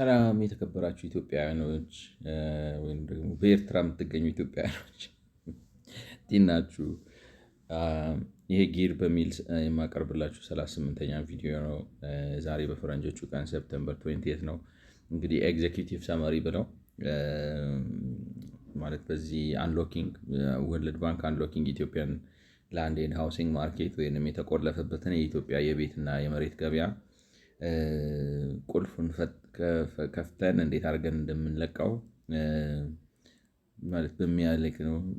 ሰላም የተከበራችሁ ኢትዮጵያውያኖች ወይም ደግሞ በኤርትራ የምትገኙ ኢትዮጵያውያኖች እንዴት ናችሁ? ይሄ ጊር በሚል የማቀርብላችሁ 38ኛ ቪዲዮ ነው። ዛሬ በፈረንጆቹ ቀን ሴፕተምበር 20 ነው። እንግዲህ ኤግዜኪቲቭ ሰመሪ ብለው ማለት በዚህ አንሎኪንግ ወርልድ ባንክ አንሎኪንግ ኢትዮጵያን ላንድ ኤንድ ሃውሲንግ ማርኬት ወይም የተቆለፈበትን የኢትዮጵያ የቤትና የመሬት ገበያ ቁልፉን ከፍተን እንዴት አድርገን እንደምንለቀው ማለት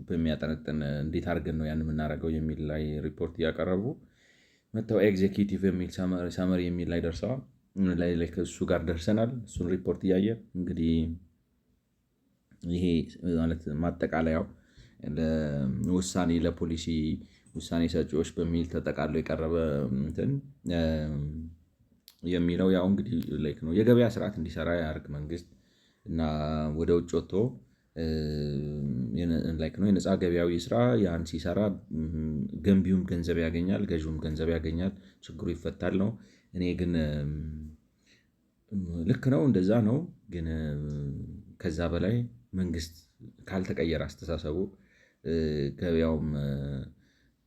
በሚያጠነጥን እንዴት አድርገን ነው ያን የምናደርገው የሚል ላይ ሪፖርት እያቀረቡ መጥተው ኤግዜኪቲቭ የሚል ሰመሪ የሚል ላይ ደርሰዋል። ላይ ከእሱ ጋር ደርሰናል። እሱን ሪፖርት እያየን እንግዲህ ይሄ ማለት ማጠቃለያው ውሳኔ ለፖሊሲ ውሳኔ ሰጪዎች በሚል ተጠቃሎ የቀረበ እንትን የሚለው ያው እንግዲህ ላይክ ነው የገበያ ስርዓት እንዲሰራ ያደርግ መንግስት እና ወደ ውጭ ወጥቶ ላይክ ነው የነፃ ገበያዊ ስራ ያን ሲሰራ ገንቢውም ገንዘብ ያገኛል፣ ገዢውም ገንዘብ ያገኛል፣ ችግሩ ይፈታል ነው። እኔ ግን ልክ ነው እንደዛ ነው። ግን ከዛ በላይ መንግስት ካልተቀየረ አስተሳሰቡ ገበያውም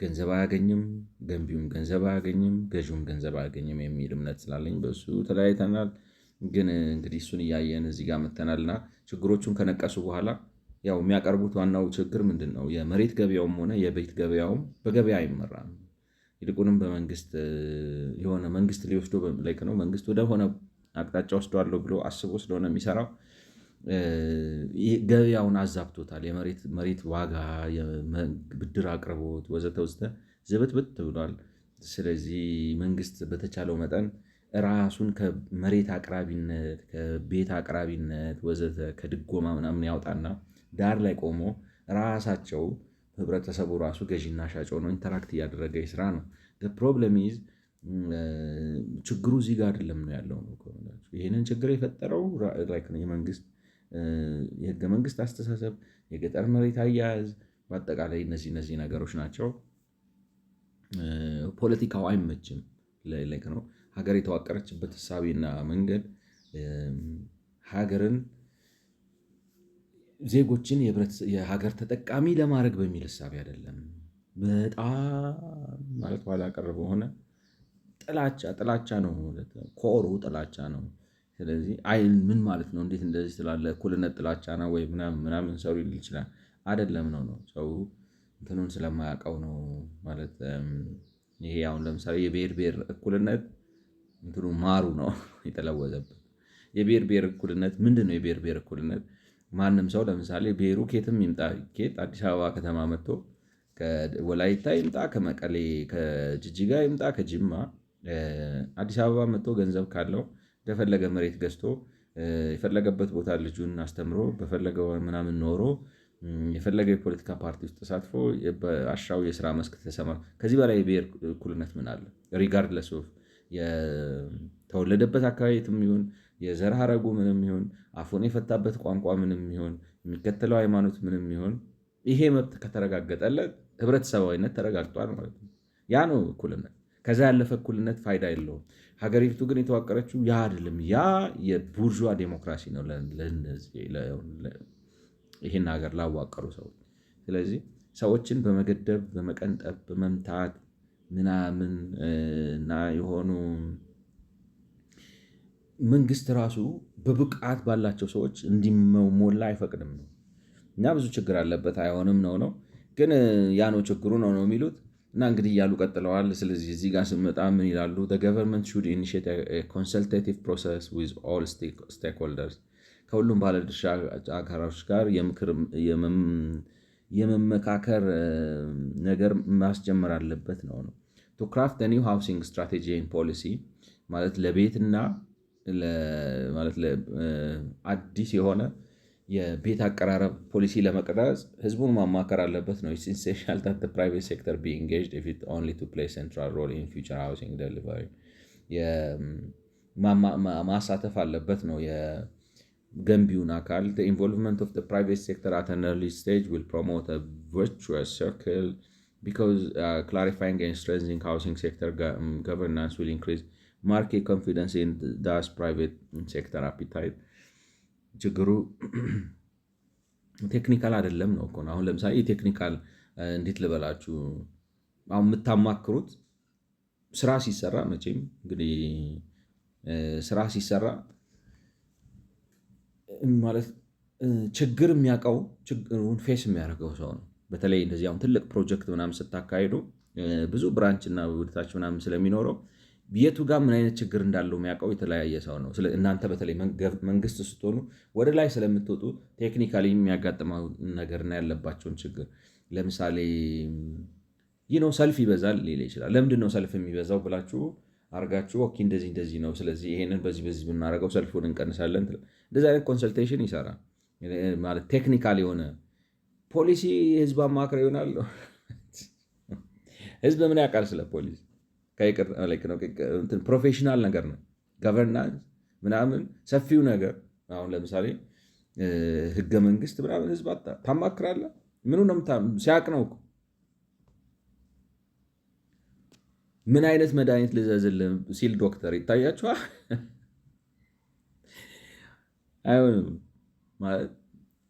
ገንዘብ አያገኝም፣ ገንቢውም ገንዘብ አያገኝም፣ ገዢውም ገንዘብ አያገኝም የሚል እምነት ስላለኝ በሱ ተለያይተናል። ግን እንግዲህ እሱን እያየን እዚህ ጋር መተናልና ችግሮቹን ከነቀሱ በኋላ ያው የሚያቀርቡት ዋናው ችግር ምንድን ነው? የመሬት ገበያውም ሆነ የቤት ገበያውም በገበያ አይመራም። ይልቁንም በመንግስት የሆነ መንግስት ሊወስዶ ላይክ ነው መንግስት ወደሆነ አቅጣጫ ወስደዋለሁ ብሎ አስቦ ስለሆነ የሚሰራው ገበያውን አዛብቶታል። የመሬት ዋጋ፣ ብድር አቅርቦት ወዘተ ውስጥ ዝብትብት ብሏል። ስለዚህ መንግስት በተቻለው መጠን ራሱን ከመሬት አቅራቢነት፣ ከቤት አቅራቢነት ወዘተ ከድጎማ ምናምን ያውጣና ዳር ላይ ቆሞ ራሳቸው ህብረተሰቡ ራሱ ገዢና ሻጭ ሆኖ ኢንተራክት እያደረገ ስራ ነው። ፕሮብለም ኢዝ ችግሩ እዚህ ጋር አይደለም ነው ያለው ነው። ይህንን ችግር የፈጠረው የመንግስት የህገ መንግስት አስተሳሰብ፣ የገጠር መሬት አያያዝ፣ በአጠቃላይ እነዚህ ነገሮች ናቸው። ፖለቲካው አይመችም ነው። ሀገር የተዋቀረችበት እሳቤና መንገድ ሀገርን ዜጎችን የሀገር ተጠቃሚ ለማድረግ በሚል እሳቤ አይደለም። በጣም ማለት ኋላ ቀር በሆነ ጥላቻ ነው። ኮሩ ጥላቻ ነው። ስለዚህ ምን ማለት ነው? እንዴት እንደዚህ ስላለ እኩልነት ጥላቻ ነው ወይ ምናምን ሰው ሊል ይችላል። አይደለም ነው ሰው እንትኑን ስለማያውቀው ነው ማለት። ይሄ አሁን ለምሳሌ የብሔር እኩልነት እንትኑ ማሩ ነው የተለወዘበት። የብሔር እኩልነት ምንድን ነው? የብሔር እኩልነት ማንም ሰው ለምሳሌ ብሔሩ ኬትም ይምጣ ኬት አዲስ አበባ ከተማ መጥቶ ከወላይታ ይምጣ፣ ከመቀሌ፣ ከጅጅጋ ይምጣ፣ ከጅማ አዲስ አበባ መጥቶ ገንዘብ ካለው እንደፈለገ መሬት ገዝቶ የፈለገበት ቦታ ልጁን አስተምሮ በፈለገው ምናምን ኖሮ የፈለገ የፖለቲካ ፓርቲ ውስጥ ተሳትፎ በአሻው የስራ መስክ ተሰማ። ከዚህ በላይ የብሔር እኩልነት ምን አለ? ሪጋርድለስ ኦፍ የተወለደበት አካባቢ የትም ይሁን የዘር ሐረጉ ምንም ይሁን አፉን የፈታበት ቋንቋ ምንም ይሁን የሚከተለው ሃይማኖት ምንም ይሁን ይሄ መብት ከተረጋገጠለት ህብረተሰባዊነት ተረጋግጧል ማለት ነው። ያ ነው እኩልነት። ከዛ ያለፈ እኩልነት ፋይዳ የለውም። ሀገሪቱ ግን የተዋቀረችው ያ አይደለም። ያ የቡርዥዋ ዴሞክራሲ ነው ይህን ሀገር ላዋቀሩ ሰዎች። ስለዚህ ሰዎችን በመገደብ በመቀንጠብ በመምታት ምናምን እና የሆኑ መንግስት ራሱ በብቃት ባላቸው ሰዎች እንዲሞላ አይፈቅድም ነው እና ብዙ ችግር አለበት። አይሆንም ነው ግን ያ ነው ችግሩ ነው የሚሉት እና እንግዲህ እያሉ ቀጥለዋል። ስለዚህ እዚህ ጋር ስመጣ ምን ይላሉ? the government should initiate a consultative process with all stakeholders ከሁሉም ባለድርሻ አካሎች ጋር የመመካከር ነገር ማስጀመር አለበት ነው to craft the new housing strategy and policy ማለት ለቤትና አዲስ የሆነ የቤት አቀራረብ ፖሊሲ ለመቅረጽ ህዝቡን ማማከር አለበት ነው። It's essential that the private sector be engaged if it only to play central role in future housing delivery ማሳተፍ አለበት ነው የገንቢውን አካል። The involvement of the private sector at an early stage will promote a virtuous circle because clarifying and strengthening housing sector governance will increase ማርኬት ኮንፊደንስ ዳስ ፕራይቬት ሴክተር አፒታይት። ችግሩ ቴክኒካል አይደለም ነው እኮ። አሁን ለምሳሌ ቴክኒካል እንዴት ልበላችሁ፣ አሁን የምታማክሩት ስራ ሲሰራ መቼም እንግዲህ ስራ ሲሰራ ማለት ችግር የሚያውቀው ችግሩን ፌስ የሚያደርገው ሰው ነው። በተለይ እንደዚህ አሁን ትልቅ ፕሮጀክት ምናምን ስታካሂዱ ብዙ ብራንች እና ውድታች ምናምን ስለሚኖረው የቱ ጋር ምን አይነት ችግር እንዳለው የሚያውቀው የተለያየ ሰው ነው። እናንተ በተለይ መንግስት ስትሆኑ ወደ ላይ ስለምትወጡ ቴክኒካሊ የሚያጋጥመው ነገርና ያለባቸውን ችግር ለምሳሌ ሰልፍ ይበዛል ሊል ይችላል። ለምንድን ነው ሰልፍ የሚበዛው ብላችሁ አርጋችሁ ኦኬ እንደዚህ እንደዚህ ነው፣ ስለዚህ ይሄንን በዚህ በዚህ ብናደርገው ሰልፉን እንቀንሳለን። እንደዚህ አይነት ኮንሰልቴሽን ይሰራል ማለት ቴክኒካል የሆነ ፖሊሲ ህዝብ አማክረ ይሆናል። ህዝብ ምን ያውቃል ስለ ፖሊሲ? ፕሮፌሽናል ነገር ነው። ገቨርናንስ ምናምን ሰፊው ነገር አሁን ለምሳሌ ህገ መንግስት ምናምን ህዝብ ታማክራለህ። ምኑ ነው ሲያቅ ነው እኮ ምን አይነት መድኃኒት ልዘዝልህ ሲል ዶክተር ይታያችኋል። አይሆንም ማለት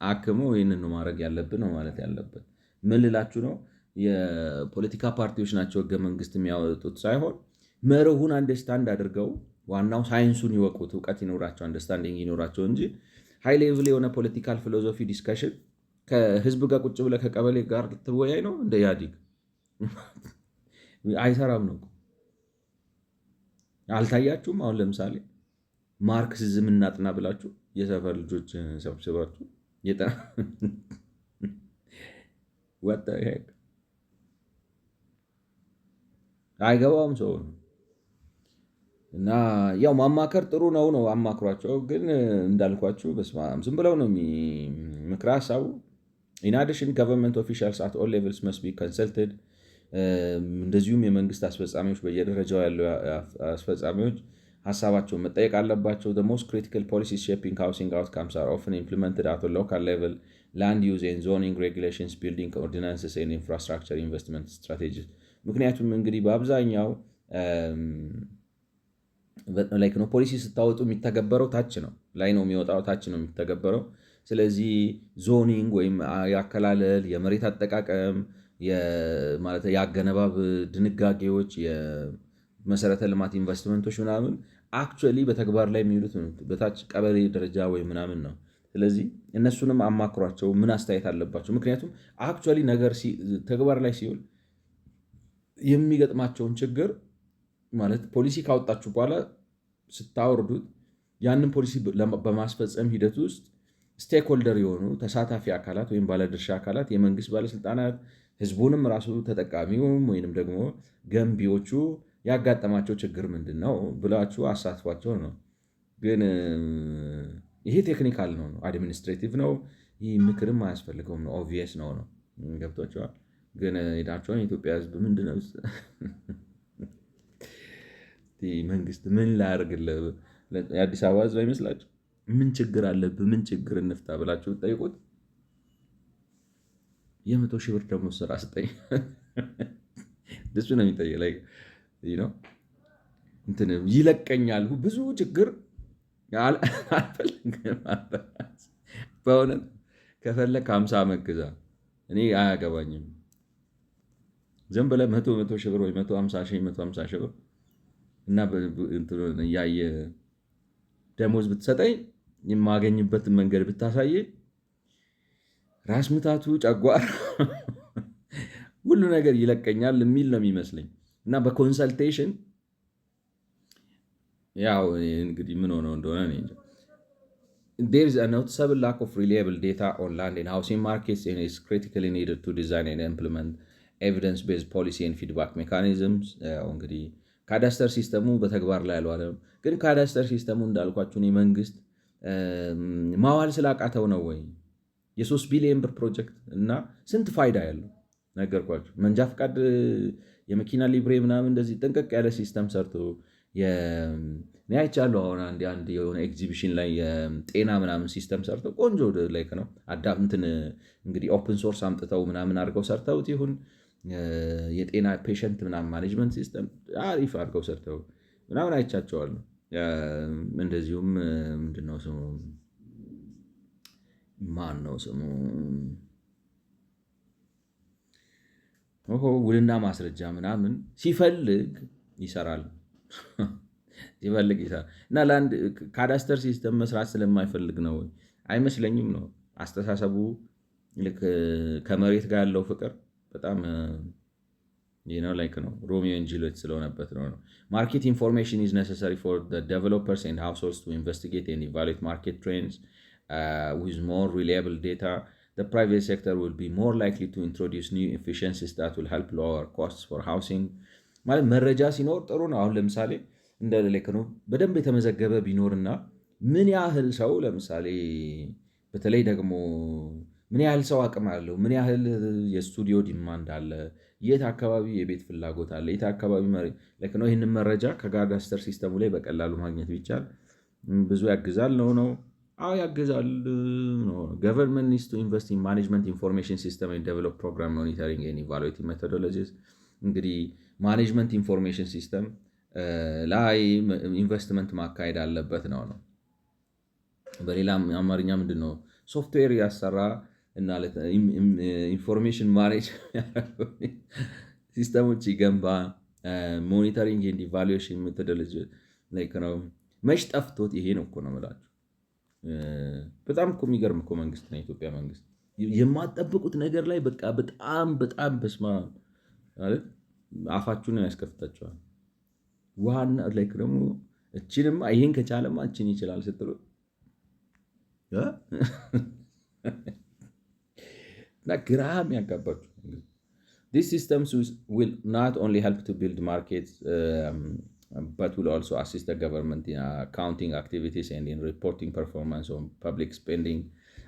አክሞ ይህንን ነው ማድረግ ያለብን ነው ማለት ያለበት። ምን ልላችሁ ነው? የፖለቲካ ፓርቲዎች ናቸው ህገ መንግስት የሚያወጡት ሳይሆን መርሁን አንደርስታንድ አድርገው ዋናው ሳይንሱን ይወቁት፣ እውቀት ይኖራቸው፣ አንደርስታንዲንግ ይኖራቸው እንጂ ሃይ ሌቭል የሆነ ፖለቲካል ፊሎዞፊ ዲስከሽን ከህዝብ ጋር ቁጭ ብለህ ከቀበሌ ጋር ልትወያይ ነው እንደ ኢህአዴግ አይሰራም ነው። አልታያችሁም? አሁን ለምሳሌ ማርክሲዝም እናጥና ብላችሁ የሰፈር ልጆች ሰብስባችሁ ወጣ አይገባውም ሰው ነው። እና ያው ማማከር ጥሩ ነው አማክሯቸው። ግን እንዳልኳችሁ በስመ አብ ዝም ብለው ነው ምክረ ሀሳቡ። ኢን አዲሽን ገቨርንመንት ኦፊሻልስ አት ኦል ሌቭልስ መስት ቢ ኮንሰልትድ። እንደዚሁም የመንግስት አስፈጻሚዎች በየደረጃው ያሉ አስፈጻሚዎች ሀሳባቸውን መጠየቅ አለባቸው። the most critical policies shaping housing outcomes are often implemented at a local level. land use and zoning regulations, building ordinances and infrastructure investment strategies. ምክንያቱም እንግዲህ በአብዛኛው ፖሊሲ ስታወጡ የሚተገበረው ታች ነው፣ ላይ ነው የሚወጣው፣ ታች ነው የሚተገበረው። ስለዚህ ዞኒንግ ወይም የአከላለል የመሬት አጠቃቀም የአገነባብ ድንጋጌዎች፣ የመሰረተ ልማት ኢንቨስትመንቶች ምናምን አክቹዋሊ በተግባር ላይ የሚውሉት በታች ቀበሌ ደረጃ ወይ ምናምን ነው። ስለዚህ እነሱንም አማክሯቸው፣ ምን አስተያየት አለባቸው። ምክንያቱም አክቹዋሊ ነገር ተግባር ላይ ሲውል የሚገጥማቸውን ችግር ማለት ፖሊሲ ካወጣችሁ በኋላ ስታወርዱት ያንን ፖሊሲ በማስፈጸም ሂደት ውስጥ ስቴክሆልደር የሆኑ ተሳታፊ አካላት ወይም ባለድርሻ አካላት፣ የመንግስት ባለስልጣናት፣ ህዝቡንም ራሱ ተጠቃሚውም ወይንም ደግሞ ገንቢዎቹ ያጋጠማቸው ችግር ምንድን ነው ብላችሁ አሳትፏቸው ነው። ግን ይሄ ቴክኒካል ነው፣ አድሚኒስትሬቲቭ ነው። ይህ ምክርም አያስፈልገውም ነው፣ ኦብቪየስ ነው። ገብቷቸዋል። ግን ሄዳቸውን የኢትዮጵያ ህዝብ ምንድነው መንግስት ምን ላያደርግልህ? የአዲስ አበባ ህዝብ አይመስላችሁ? ምን ችግር አለብህ? ምን ችግር እንፍታ ብላችሁ ጠይቁት። 100,000 ብር ደግሞ ስራ ስጠኝ ደሱ ነው የሚጠይቅ። ይለቀኛል ብዙ ችግር አልፈልግም። በእውነት ከፈለግ 50 ዓመት ግዛ፣ እኔ አያገባኝም። ዝም ብለህ 100,000 ብር ወይ 150,000 ብር እና እያየ ደሞዝ ብትሰጠኝ የማገኝበትን መንገድ ብታሳየ ራስ ምታቱ ጨጓራ ሁሉ ነገር ይለቀኛል የሚል ነው የሚመስለኝ። እና በኮንሰልቴሽን ያው እንግዲህ ምን ሆነው እንደሆነ እኔ እንጃ። There is a noticeable lack of reliable data on land and housing markets, and is critically needed to design and implement evidence-based policy and feedback mechanisms. እንግዲህ ካዳስተር ሲስተሙ በተግባር ላይ አልዋለም። ግን ካዳስተር ሲስተሙ እንዳልኳችሁ መንግስት ማዋል ስላቃተው ነው ወይ? የ3 ቢሊዮን ብር ፕሮጀክት እና ስንት ፋይዳ ያለው ነገርኳችሁ። መንጃ ፈቃድ፣ የመኪና ሊብሬ ምናምን እንደዚህ ጥንቅቅ ያለ ሲስተም ሰርቶ አይቻለሁ። አሁን አንድ የሆነ ኤግዚቢሽን ላይ የጤና ምናምን ሲስተም ሰርተው ቆንጆ ላይክ ነው አዳምትን እንግዲህ ኦፕን ሶርስ አምጥተው ምናምን አድርገው ሰርተውት ይሁን የጤና ፔሸንት ምናምን ማኔጅመንት ሲስተም አሪፍ አድርገው ሰርተው ምናምን አይቻቸዋለሁ። እንደዚሁም ምንድነው ስሙ ማን ነው ስሙ ውልና ማስረጃ ምናምን ሲፈልግ ይሰራል ሲፈልግ ይሰራል። እና ለአንድ ካዳስተር ሲስተም መስራት ስለማይፈልግ ነው አይመስለኝም ነው አስተሳሰቡ። ልክ ከመሬት ጋር ያለው ፍቅር በጣም ላይክ ነው ሮሚዮ ኤንድ ጁሊየት ስለሆነበት ነው። ማርኬት ኢንፎርሜሽን ኢዝ ነሰሰሪ ፎር ዴቨሎፐርስ ኤንድ ሃውስሆልድስ ቱ ኢንቨስቲጌት ኤንድ ኢቫሉዌት ማርኬት ትሬንድስ ዊዝ ሞር ሪላየብል ዴታ the private sector will be more likely to introduce new efficiencies that will help lower costs for housing ማለት መረጃ ሲኖር ጥሩ ነው። አሁን ለምሳሌ እንደ ልክ ነው በደንብ የተመዘገበ ቢኖርና ምን ያህል ሰው ለምሳሌ በተለይ ደግሞ ምን ያህል ሰው አቅም አለው፣ ምን ያህል የስቱዲዮ ዲማንድ አለ፣ የት አካባቢ የቤት ፍላጎት አለ፣ የት አካባቢ ልክ ነው። ይህንን መረጃ ከካዳስተር ሲስተሙ ላይ በቀላሉ ማግኘት ቢቻል ብዙ ያግዛል ነው። አዎ ያግዛል ነው። ገቨርንመንት ኒድስ ቱ ኢንቨስት ኢን ማኔጅመንት ኢንፎርሜሽን ሲስተም ኤንድ ዴቨሎፕ ፕሮግራም ሞኒተሪንግ ኤንድ ኢቫሉዌቲንግ ሜቶዶሎጂስ። እንግዲህ ማኔጅመንት ኢንፎርሜሽን ሲስተም ላይ ኢንቨስትመንት ማካሄድ አለበት ነው። በሌላ አማርኛ ምንድን ነው ሶፍትዌር ያሰራ እና ኢንፎርሜሽን ማኔጅ ሲስተሞች ይገንባ። ሞኒተሪንግ ኤንድ ኢቫሉዌሽን ሜቶዶሎጂ ነው። መች ጠፍቶት ይሄ ነው እኮ ነው የምላችሁ። በጣም እኮ የሚገርም እኮ መንግስት ነው የኢትዮጵያ መንግስት። የማትጠብቁት ነገር ላይ በቃ በጣም በስማ ማለት አፋችሁን ያስከፍታቸዋል። ዋና ላይክ ደግሞ እችንማ ይሄን ከቻለማ እችን ይችላል ስትሉ እና ግራም ያጋባችሁ። These systems will not only help to build markets but will also assist the government in accounting activities and in reporting performance on public spending.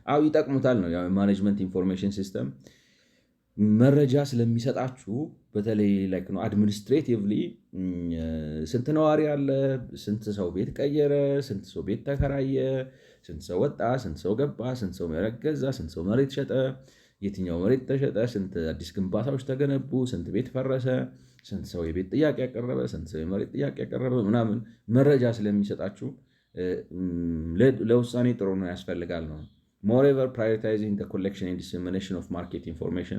አዎ ይጠቅሙታል ነው የማኔጅመንት ኢንፎርሜሽን ሲስተም መረጃ ስለሚሰጣችሁ በተለይ ላይክ ነው አድሚኒስትሬቲቭሊ ስንት ነዋሪ አለ፣ ስንት ሰው ቤት ቀየረ፣ ስንት ሰው ቤት ተከራየ፣ ስንት ሰው ወጣ፣ ስንት ሰው ገባ፣ ስንት ሰው መሬት ገዛ፣ ስንት ሰው መሬት ሸጠ፣ የትኛው መሬት ተሸጠ፣ ስንት አዲስ ግንባታዎች ተገነቡ፣ ስንት ቤት ፈረሰ፣ ስንት ሰው የቤት ጥያቄ ያቀረበ፣ ስንት ሰው የመሬት ጥያቄ ያቀረበ ምናምን መረጃ ስለሚሰጣችሁ ለውሳኔ ጥሩ ነው ያስፈልጋል ነው። Moreover, prioritizing the collection and dissemination of market information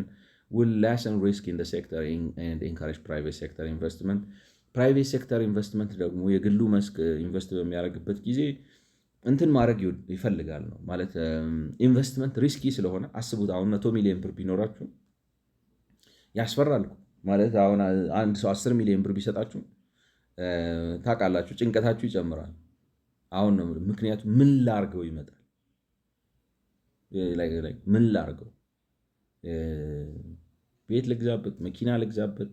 will lessen risk in the sector and encourage private sector investment. Private sector investment ደግሞ የግሉ መስክ ኢንቨስት በሚያደርግበት ጊዜ እንትን ማድረግ ይፈልጋል ነው ማለት ኢንቨስትመንት ሪስኪ ስለሆነ አስቡት። አሁን 100 ሚሊዮን ብር ቢኖራችሁ ያስፈራል ማለት አሁን አንድ ሰው 10 ሚሊዮን ብር ቢሰጣችሁ ታውቃላችሁ ጭንቀታችሁ ይጨምራል። አሁን ነው ምክንያቱም ምን ላርገው ይመጣል ምን ላርገው ቤት ልግዛበት፣ መኪና ልግዛበት፣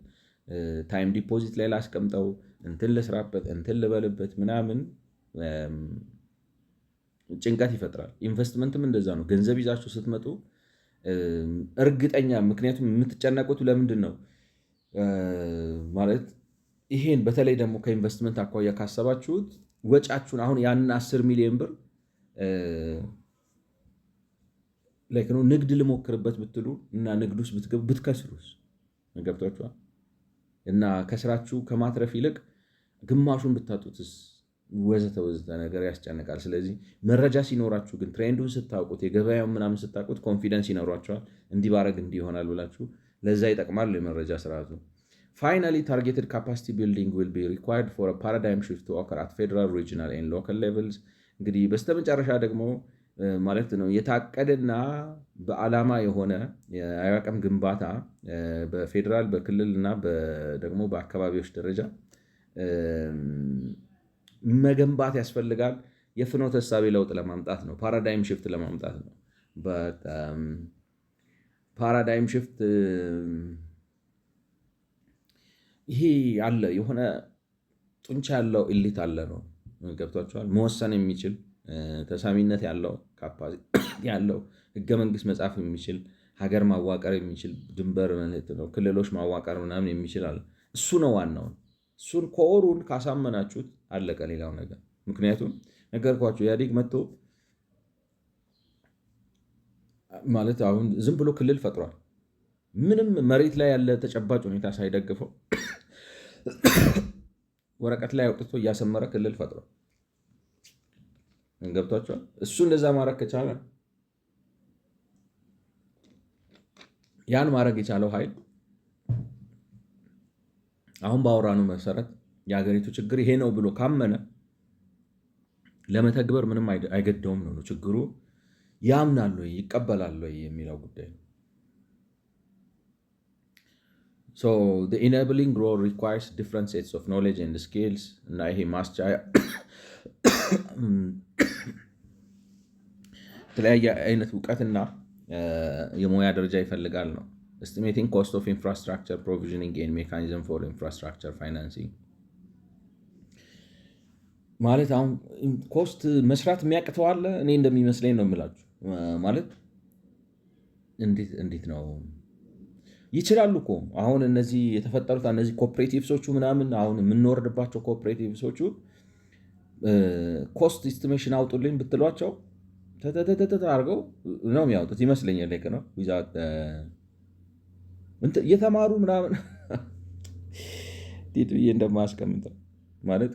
ታይም ዲፖዚት ላይ ላስቀምጠው፣ እንትን ልስራበት፣ እንትን ልበልበት ምናምን ጭንቀት ይፈጥራል። ኢንቨስትመንትም እንደዛ ነው። ገንዘብ ይዛችሁ ስትመጡ እርግጠኛ ምክንያቱም የምትጨነቁት ለምንድን ነው ማለት ይሄን በተለይ ደግሞ ከኢንቨስትመንት አኳያ ካሰባችሁት ወጫችሁን አሁን ያንን 10 ሚሊዮን ብር ላይክ ነው ንግድ ልሞክርበት ብትሉ እና ንግድ ውስጥ ብትገቡ ብትከስሩስ ገብቷችኋል። እና ከስራችሁ ከማትረፍ ይልቅ ግማሹን ብታጡትስ ወዘተ ነገር ያስጨንቃል። ስለዚህ መረጃ ሲኖራችሁ ግን ትሬንዱን ስታውቁት የገበያውን ምናምን ስታውቁት ኮንፊደንስ ይኖሯችኋል። እንዲህ ባረግ እንዲህ ይሆናል ብላችሁ ለዛ ይጠቅማል የመረጃ ስርዓቱ። Finally, targeted capacity building will be required for a paradigm shift to occur at federal, regional and local levels. እንግዲህ በስተመጨረሻ ደግሞ ማለት ነው የታቀደና በዓላማ የሆነ የአቅም ግንባታ በፌዴራል በክልል እና ደግሞ በአካባቢዎች ደረጃ መገንባት ያስፈልጋል። የፍኖተ እሳቤ ለውጥ ለማምጣት ነው። ፓራዳይም ሽፍት ለማምጣት ነው። ፓራዳይም ሽፍት ይሄ አለ የሆነ ጡንቻ ያለው ኢሊት አለ ነው ገብቷቸዋል። መወሰን የሚችል ተሳሚነት ያለው ካፓሲቲ ያለው ህገ መንግስት መጻፍ የሚችል ሀገር ማዋቀር የሚችል ድንበር ነው ክልሎች ማዋቀር ምናምን የሚችል አለ። እሱ ነው ዋናው። እሱን ኮሩን ካሳመናችሁት አለቀ ሌላው ነገር። ምክንያቱም ነገርኳችሁ ኢህአዴግ መጥቶ ማለት አሁን ዝም ብሎ ክልል ፈጥሯል። ምንም መሬት ላይ ያለ ተጨባጭ ሁኔታ ሳይደግፈው ወረቀት ላይ አውጥቶ እያሰመረ ክልል ፈጥሯል። ገብቷቸዋል። እሱ እንደዛ ማድረግ ከቻለ ያን ማድረግ የቻለው ኃይል አሁን ባወራነው መሰረት የሀገሪቱ ችግር ይሄ ነው ብሎ ካመነ ለመተግበር ምንም አይገደውም ነው ችግሩ። ያምናል ወይ ይቀበላል ወይ የሚለው ጉዳይ ነው። So the enabling role requires different sets of knowledge and skills እና ይሄ ማስቻያ የተለያየ አይነት እውቀትና የሙያ ደረጃ ይፈልጋል ነው። Estimating cost of infrastructure provisioning and mechanism for infrastructure financing ማለት አሁን ኮስት መስራት የሚያቅተው አለ። እኔ እንደሚመስለኝ ነው የምላችሁ። ማለት እንዴት ነው ይችላሉ እኮ አሁን እነዚህ የተፈጠሩት እነዚህ ኮኦፕሬቲቭሶቹ ምናምን አሁን የምንወርድባቸው ኮኦፕሬቲቭሶቹ ኮስት ኢስቲሜሽን አውጡልኝ ብትሏቸው አድርገው ነው የሚያወጡት ይመስለኛል። ልክ ነው እየተማሩ ምናምን ብዬ እንደማያስቀምጠው ማለት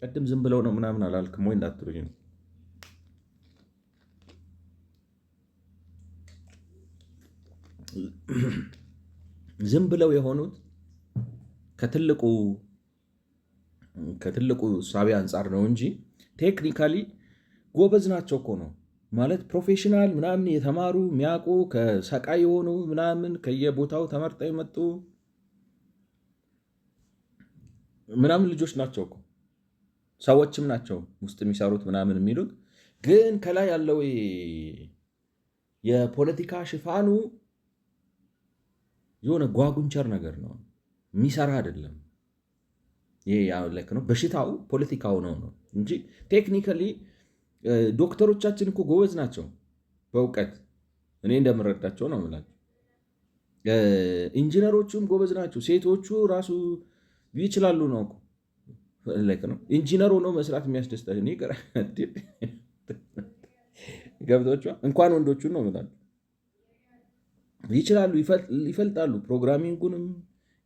ቅድም ዝም ብለው ነው ምናምን አላልክም ወይ እንዳትሉኝ ነው። ዝም ብለው የሆኑት ከትልቁ ሳቢ አንጻር ነው እንጂ ቴክኒካሊ ጎበዝ ናቸው እኮ ነው ማለት ፕሮፌሽናል ምናምን የተማሩ የሚያውቁ ከሰቃይ የሆኑ ምናምን ከየቦታው ተመርጠው የመጡ ምናምን ልጆች ናቸው እኮ ሰዎችም ናቸው ውስጥ የሚሰሩት ምናምን የሚሉት። ግን ከላይ ያለው የፖለቲካ ሽፋኑ የሆነ ጓጉንቸር ነገር ነው፣ የሚሰራ አይደለም። ይሄ ነው በሽታው ፖለቲካው ነው እንጂ ቴክኒካሊ ዶክተሮቻችን እኮ ጎበዝ ናቸው በእውቀት እኔ እንደምረዳቸው ነው የምላቸው። ኢንጂነሮቹም ጎበዝ ናቸው። ሴቶቹ ራሱ ይችላሉ ነው ነው ኢንጂነር ሆኖ መስራት የሚያስደስታል። እኔ ገብቷቸዋል። እንኳን ወንዶቹን ነው የምላቸው ይችላሉ፣ ይፈልጣሉ። ፕሮግራሚንጉንም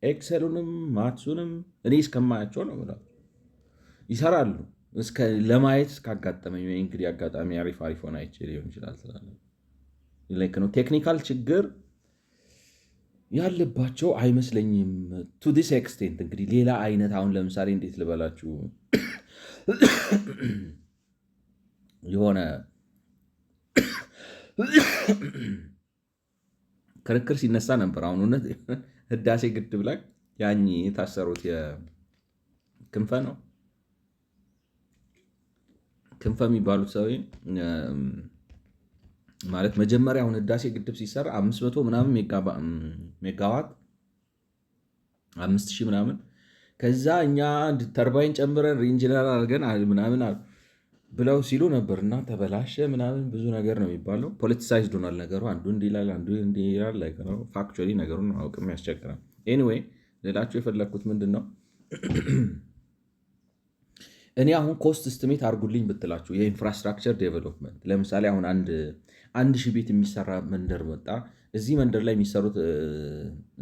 ኤክሰሉንም ማትሱንም እኔ እስከማያቸው ነው የምላቸው ይሰራሉ። ለማየት እስካጋጠመኝ እንግዲህ አጋጣሚ አሪፍ ሆነ አይቼ ሊሆን ይችላል ስላለ ነው ቴክኒካል ችግር ያለባቸው አይመስለኝም። ቱ ዲስ ኤክስቴንት እንግዲህ ሌላ አይነት አሁን ለምሳሌ እንዴት ልበላችሁ የሆነ ክርክር ሲነሳ ነበር። አሁን እውነት ህዳሴ ግድብ ላይ ያኝ የታሰሩት ክንፈ ነው ክንፈ የሚባሉት ሰው ማለት መጀመሪያ አሁን ህዳሴ ግድብ ሲሰራ 500 ምናምን ሜጋዋት 5000 ምናምን ከዛ እኛ ተርባይን ጨምረን ሪኢንጂነር አድርገን ምናምን ብለው ሲሉ ነበር እና ተበላሸ ምናምን ብዙ ነገር ነው የሚባለው። ፖለቲሳይዝድ ሆኗል ነገሩ። አንዱ እንዲህ ይላል፣ አንዱ እንዲህ ይላል። ፋክቹዋሊ ነገሩን አውቅም ያስቸግራል። ኤኒዌይ ሌላቸው የፈለግኩት ምንድን ነው እኔ አሁን ኮስት እስቲሜት አድርጉልኝ ብትላችሁ የኢንፍራስትራክቸር ዴቨሎፕመንት ለምሳሌ አሁን አንድ ሺህ ቤት የሚሰራ መንደር መጣ። እዚህ መንደር ላይ የሚሰሩት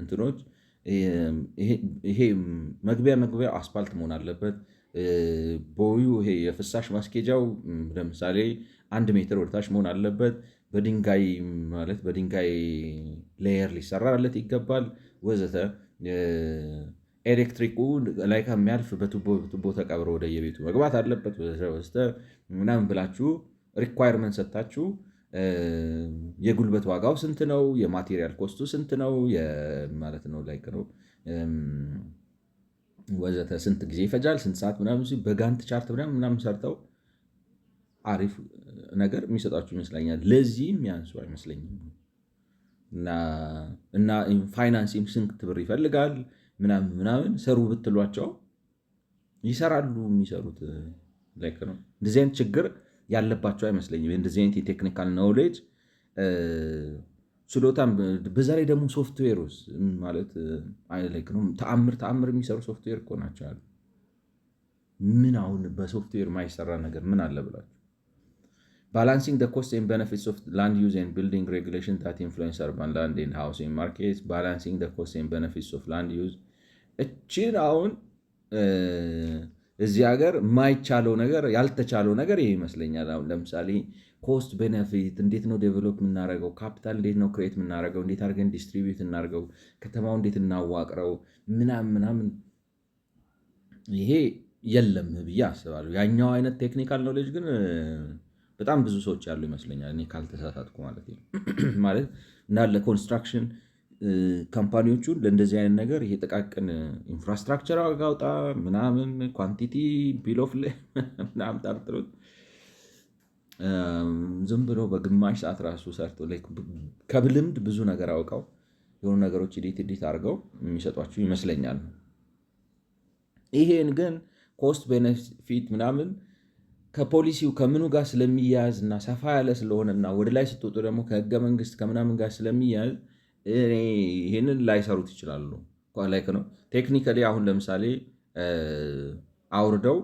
እንትኖች ይሄ መግቢያ አስፓልት መሆን አለበት። ቦዩ ይሄ የፍሳሽ ማስኬጃው ለምሳሌ 1 ሜትር ወደታች መሆን አለበት። በድንጋይ ሌየር ሊሰራለት ይገባል ወዘተ። ኤሌክትሪኩ ላይ ከሚያልፍ በቱቦ ተቀብሮ ወደ የቤቱ መግባት አለበት ወዘተ ምናምን ብላችሁ ሪኳየርመንት ሰጥታችሁ የጉልበት ዋጋው ስንት ነው፣ የማቴሪያል ኮስቱ ስንት ነው ማለት ነው ነው ወዘተ ስንት ጊዜ ይፈጃል፣ ስንት ሰዓት ምናምን በጋንት ቻርት ምናምን ሰርተው አሪፍ ነገር የሚሰጣችሁ ይመስለኛል። ለዚህ የሚያንሱ አይመስለኝም። እና ፋይናንሲንግ ስንት ብር ይፈልጋል ምናምን ሰሩ ብትሏቸው ይሰራሉ። የሚሰሩት ነው። እንደዚህ አይነት ችግር ያለባቸው አይመስለኝም። እንደዚህ አይነት የቴክኒካል ኖውሌጅ ችሎታም በዛ ላይ ደግሞ ሶፍትዌር ውስጥ ማለት ነው ተአምር የሚሰሩ ሶፍትዌር እኮ ናቸው አሉ። ምን አሁን በሶፍትዌር ማይሰራ ነገር ምን አለ ብላችሁ ባላንሲንግ the costs and benefits of land use and building regulations that influence urban land and housing markets balancing the costs and benefits of land use እችን አሁን እዚህ ሀገር የማይቻለው ነገር ያልተቻለው ነገር ይሄ ይመስለኛል። አሁን ለምሳሌ ኮስት ቤነፊት እንዴት ነው ዴቨሎፕ የምናደርገው? ካፒታል እንዴት ነው ክሬት የምናደርገው? እንዴት አድርገን ዲስትሪቢዩት እናደርገው? ከተማው እንዴት እናዋቅረው? ምናምን ምናምን ይሄ የለም ብዬ አስባለሁ። ያኛው አይነት ቴክኒካል ኖሌጅ ግን በጣም ብዙ ሰዎች ያሉ ይመስለኛል፣ እኔ ካልተሳሳትኩ ማለት ነው። ማለት እንዳለ ኮንስትራክሽን ካምፓኒዎቹን ለእንደዚህ አይነት ነገር ይሄ ጥቃቅን ኢንፍራስትራክቸር አጋውጣ ምናምን ኳንቲቲ ቢል ኦፍ ምናምን ጠርጥሩት ዝም ብሎ በግማሽ ሰዓት ራሱ ሰርቶ ከልምድ ብዙ ነገር አውቀው የሆኑ ነገሮች ዲት አድርገው የሚሰጧቸው ይመስለኛል። ይሄን ግን ኮስት ቤኔፊት ምናምን ከፖሊሲው ከምኑ ጋር ስለሚያያዝ እና ሰፋ ያለ ስለሆነና ወደ ላይ ስትወጡ ደግሞ ከህገ መንግስት ከምናምን ጋር ስለሚያያዝ ይህንን ላይሰሩት ይችላሉ። ነው ቴክኒካሊ አሁን ለምሳሌ አውርደው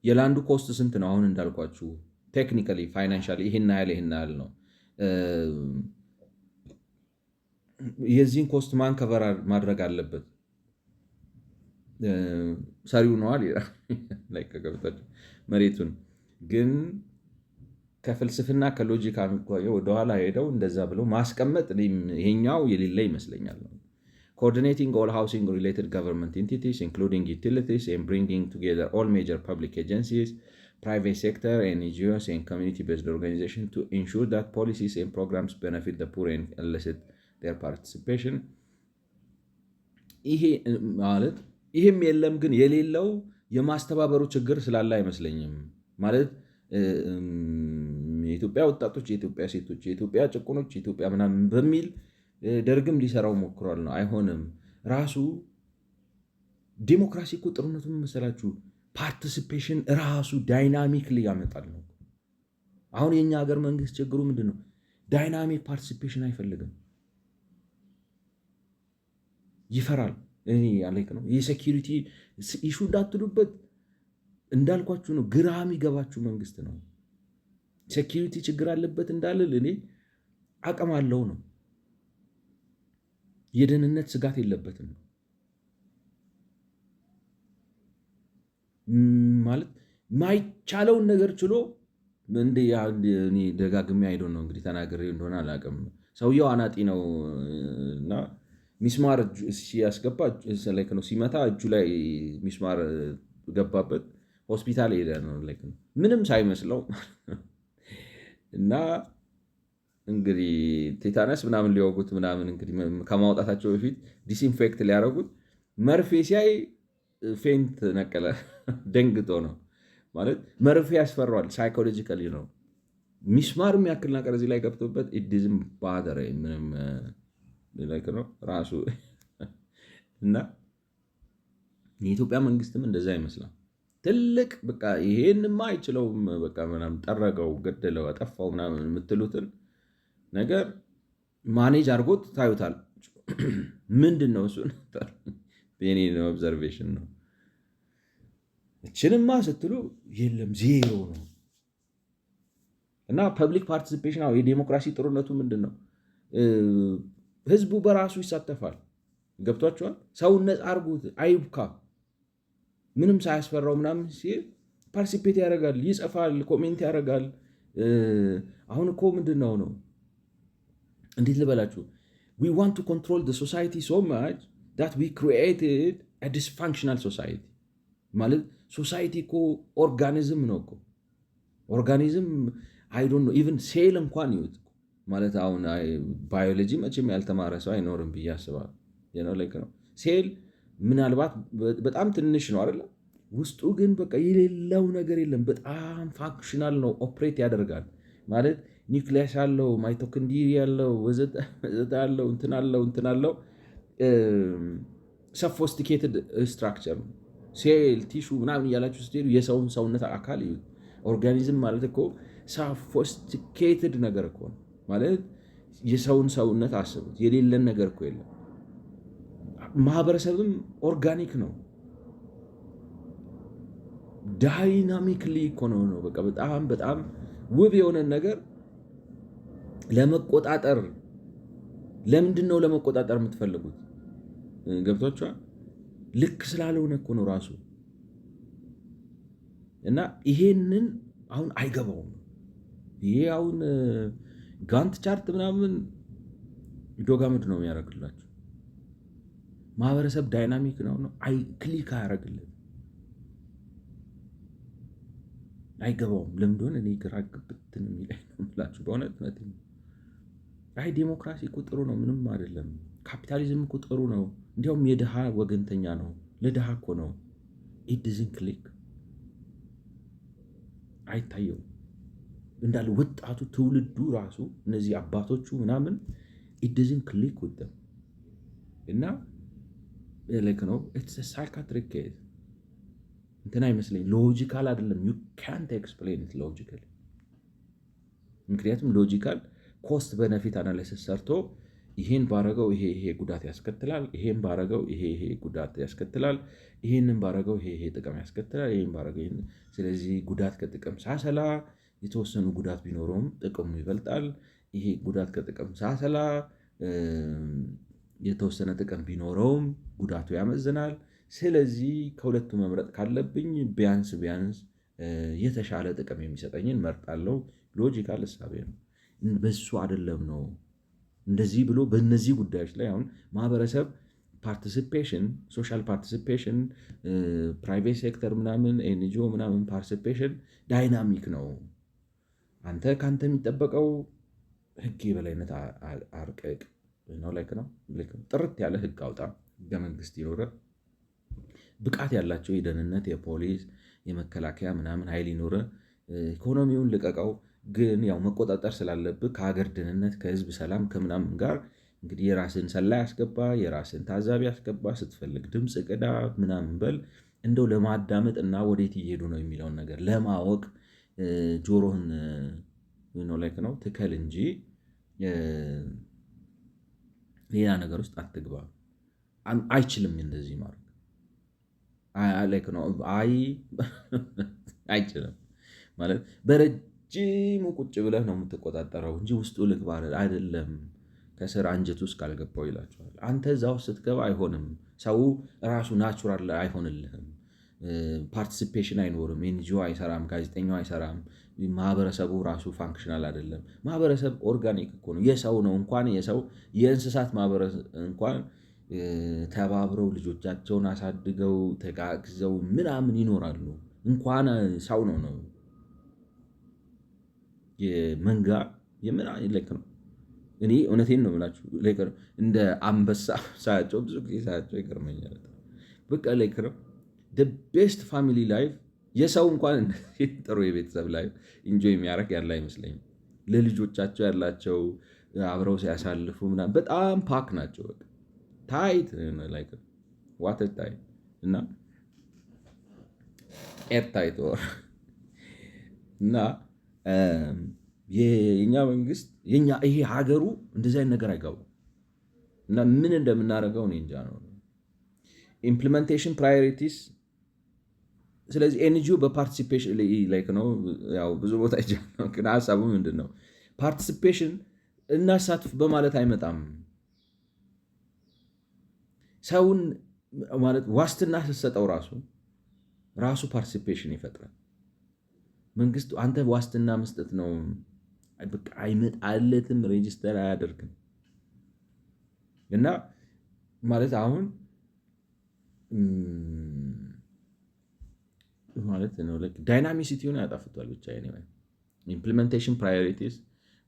የላንዱ ኮስት ስንት ነው? አሁን እንዳልኳችሁ ቴክኒካሊ ፋይናንሻሊ ይህን ያህል ነው። የዚህን ኮስት ማን ከቨር ማድረግ አለበት? ሰሪው ነዋል ከገብታችሁ መሬቱን ግን ከፍልስፍና ከሎጂክ ወደኋላ ሄደው እንደዛ ብለው ማስቀመጥ ይሄኛው የሌለ ይመስለኛል። coordinating all housing related government entities including utilities and bringing together all major public agencies, private sector, NGOs and community based organizations to ensure that policies and programs benefit the poor and elicit their participation. ይሄ ማለት ይሄም የለም ግን የሌለው የማስተባበሩ ችግር ስላለ አይመስለኝም። ማለት የኢትዮጵያ ወጣቶች፣ የኢትዮጵያ ሴቶች፣ የኢትዮጵያ ጭቁኖች፣ የኢትዮጵያ ምናምን በሚል ደርግም ሊሰራው ሞክሯል ነው። አይሆንም። ራሱ ዴሞክራሲ እኮ ጥሩነቱ መሰላችሁ ፓርቲሲፔሽን ራሱ ዳይናሚክሊ ያመጣል ነው። አሁን የኛ ሀገር መንግስት ችግሩ ምንድን ነው? ዳይናሚክ ፓርቲሲፔሽን አይፈልግም፣ ይፈራል። እኔ ያለክ ነው የሴኪሪቲ ኢሹ እንዳትሉበት እንዳልኳችሁ ነው። ግራ የሚገባችሁ መንግስት ነው። ሴኪሪቲ ችግር አለበት እንዳልል እኔ አቅም አለው ነው። የደህንነት ስጋት የለበትም ማለት ማይቻለውን ነገር ችሎ እኔ ደጋግሜ አይዶን ነው እንግዲህ ተናግሬ እንደሆነ አላውቅም። ሰውየው አናጢ ነው እና ሚስማር ሲያስገባ ነው ሲመታ እጁ ላይ ሚስማር ገባበት፣ ሆስፒታል ሄደ ነው ምንም ሳይመስለው እና እንግዲህ ቴታነስ ምናምን ሊወጉት ምናምን እንግዲህ ከማውጣታቸው በፊት ዲስኢንፌክት ሊያደርጉት መርፌ ሲያይ ፌንት ነቀለ። ደንግጦ ነው ማለት መርፌ ያስፈራዋል። ሳይኮሎጂካሊ ነው። ሚስማር የሚያክል ነገር እዚህ ላይ ገብቶበት ኢዲዝም ባደረ ምንም ነው ራሱ እና የኢትዮጵያ መንግስትም እንደዛ ይመስላል። ትልቅ በቃ ይሄንማ አይችለውም በቃ ምናምን ጠረገው፣ ገደለው፣ አጠፋው ምናምን የምትሉትን ነገር ማኔጅ አድርጎት ታዩታል። ምንድን ነው እሱን የኔ ኦብዘርቬሽን ነው። እችንማ ስትሉ የለም ዜሮ ነው። እና ፐብሊክ ፓርቲሲፔሽን የዴሞክራሲ ጥሩነቱ ምንድን ነው? ህዝቡ በራሱ ይሳተፋል። ገብቷቸዋል። ሰውን ነፃ አድርጉት፣ አይብካ፣ ምንም ሳያስፈራው ምናምን ሲል ፓርቲሲፔት ያደርጋል፣ ይጽፋል፣ ኮሜንት ያደርጋል። አሁን እኮ ምንድን ነው እንዴት ልበላችሁ? we want to control the society so much that we created a dysfunctional society። ማለት ሶሳይቲ እኮ ኦርጋኒዝም ነው እኮ ኦርጋኒዝም አይ ዶንት ኖ ኢቭን ሴል እንኳን ይወጥ ማለት አሁን ባዮሎጂ መቼም ያልተማረ ሰው አይኖርም ብዬ አስባለሁ። ሴል ምናልባት በጣም ትንሽ ነው አይደለ? ውስጡ ግን በቃ የሌለው ነገር የለም። በጣም ፋንክሽናል ነው፣ ኦፕሬት ያደርጋል ማለት ኒውክሊየስ አለው፣ ማይቶኮንድሪያ ያለው፣ ወዘተ አለው፣ እንትን አለው። ሶፊስቲኬትድ ስትራክቸር ነው። ሴል ቲሹ ምናምን እያላችሁ ስትሄዱ የሰውን ሰውነት አካል ይሁን ኦርጋኒዝም ማለት እኮ ሶፊስቲኬትድ ነገር እኮ ነው ማለት የሰውን ሰውነት አስቡት። የሌለን ነገር እኮ የለም። ማህበረሰብም ኦርጋኒክ ነው፣ ዳይናሚክሊ እኮ ነው። በቃ በጣም በጣም ውብ የሆነ ነገር ለመቆጣጠር ለምንድን ነው ለመቆጣጠር የምትፈልጉት? ገብቷችኋል? ልክ ስላልሆነ እኮ ነው ራሱ። እና ይሄንን አሁን አይገባውም። ይሄ አሁን ጋንት ቻርት ምናምን ዶጋምድ ነው የሚያደርግላቸው። ማህበረሰብ ዳይናሚክ ነው ክሊክ አያደርግለት፣ አይገባውም። ለምንድን እኔ ግራ ግብትን የሚለኝ ነው የምላችሁ በእውነት ነው። አይ ዴሞክራሲ እኮ ጥሩ ነው፣ ምንም አይደለም። ካፒታሊዝም እኮ ጥሩ ነው፣ እንዲያውም የድሃ ወገንተኛ ነው፣ ለድሃ እኮ ነው። ኢት ዶዝንት ክሊክ፣ አይታየውም። እንዳለ ወጣቱ ትውልዱ ራሱ እነዚህ አባቶቹ ምናምን ኢት ዶዝንት ክሊክ ውደም እና ልክ ነው። ኢትስ ሳይካትሪክ ኬዝ እንትን አይመስለኝ፣ ሎጂካል አይደለም። ዩ ካንት ኤክስፕሌን ኢት ሎጂካል። ምክንያቱም ሎጂካል ኮስት በነፊት አናሊሲስ ሰርቶ ይሄን ባረገው ይሄ ጉዳት ያስከትላል፣ ይሄን ባረገው ይሄ ጉዳት ያስከትላል፣ ይሄንን ባረገው ይሄ ጥቅም ያስከትላል፣ ይሄን ባረገው ይሄን። ስለዚህ ጉዳት ከጥቅም ሳሰላ የተወሰኑ ጉዳት ቢኖረውም ጥቅሙ ይበልጣል። ይሄ ጉዳት ከጥቅም ሳሰላ የተወሰነ ጥቅም ቢኖረውም ጉዳቱ ያመዝናል። ስለዚህ ከሁለቱ መምረጥ ካለብኝ ቢያንስ የተሻለ ጥቅም የሚሰጠኝን መርጣለሁ። ሎጂካል እሳቤ ነው። በሱ አይደለም ነው እንደዚህ ብሎ በእነዚህ ጉዳዮች ላይ አሁን ማህበረሰብ ፓርቲሲፔሽን፣ ሶሻል ፓርቲሲፔሽን፣ ፕራይቬት ሴክተር ምናምን ኤንጂኦ ምናምን ፓርቲሲፔሽን ዳይናሚክ ነው። ከአንተ የሚጠበቀው ህግ የበላይነት አርቀቅ ነው። ላይክ ነው ጥርት ያለ ህግ አውጣ፣ ህገ መንግስት ይኖረ፣ ብቃት ያላቸው የደህንነት የፖሊስ የመከላከያ ምናምን ኃይል ይኖረ፣ ኢኮኖሚውን ልቀቀው። ግን ያው መቆጣጠር ስላለብህ ከሀገር ደህንነት ከህዝብ ሰላም ከምናምን ጋር እንግዲህ የራስን ሰላይ ያስገባ፣ የራስን ታዛቢ ያስገባ፣ ስትፈልግ ድምፅ ቅዳ ምናምን በል። እንደው ለማዳመጥ እና ወዴት እየሄዱ ነው የሚለውን ነገር ለማወቅ ጆሮህን ላይክ ነው ትከል እንጂ ሌላ ነገር ውስጥ አትግባ። አይችልም እንደዚህ ማድረግ ላይክ ነው። አይችልም ማለት በረጅሙ ቁጭ ብለህ ነው የምትቆጣጠረው እንጂ ውስጡ ልግባ አይደለም። ከስር አንጀት ውስጥ ካልገባው ይላቸዋል። አንተ እዛ ውስጥ ስትገባ አይሆንም። ሰው ራሱ ናቹራል አይሆንልህም። ፓርቲሲፔሽን አይኖርም። ኤንጂኦ አይሰራም፣ ጋዜጠኛው አይሰራም። ማህበረሰቡ ራሱ ፋንክሽናል አይደለም። ማህበረሰብ ኦርጋኒክ እኮ ነው። የሰው ነው እንኳን የሰው የእንስሳት ማህበረሰብ እንኳን ተባብረው ልጆቻቸውን አሳድገው ተጋግዘው ምናምን ይኖራሉ። እንኳን ሰው ነው የመንጋ ልክ ነው። እኔ እውነቴን ነው የምላችሁ። እንደ አንበሳ ሳያቸው ብዙ ጊዜ ሳያቸው ይገርመኛል። በቃ ልክ ነው። ቤስት ፋሚሊ ላይፍ የሰው እንኳን ጥሩ የቤተሰብ ላይፍ ኢንጆይ የሚያደርግ ያለ አይመስለኝም። ለልጆቻቸው ያላቸው አብረው ሲያሳልፉ ምናምን በጣም ፓክ ናቸው። በቃ ታይት ዋተር ታይት እና ኤር ታይት እና የኛ መንግስት ይሄ ሀገሩ እንደዚህ አይነት ነገር አይገባም እና ምን እንደምናደርገው እኔ እንጃ ነው። ኢምፕሊሜንቴሽን ፕራዮሪቲስ። ስለዚህ ኤንጂኦ በፓርቲሲፔሽን ላይክ ነው ያው ብዙ ቦታ ይጃለው። ግን ሀሳቡ ምንድን ነው? ፓርቲሲፔሽን እናሳትፍ በማለት አይመጣም። ሰውን ማለት ዋስትና ስትሰጠው ራሱ ፓርቲሲፔሽን ይፈጥራል። መንግስት አንተ ዋስትና መስጠት ነው። በቃ አይመጣለትም፣ ሬጅስተር አያደርግም። እና ማለት አሁን ማለት ነው ዳይናሚሲቲውን ያጣፍቷል ብቻ። ኢምፕሊሜንቴሽን ፕራዮሪቲስ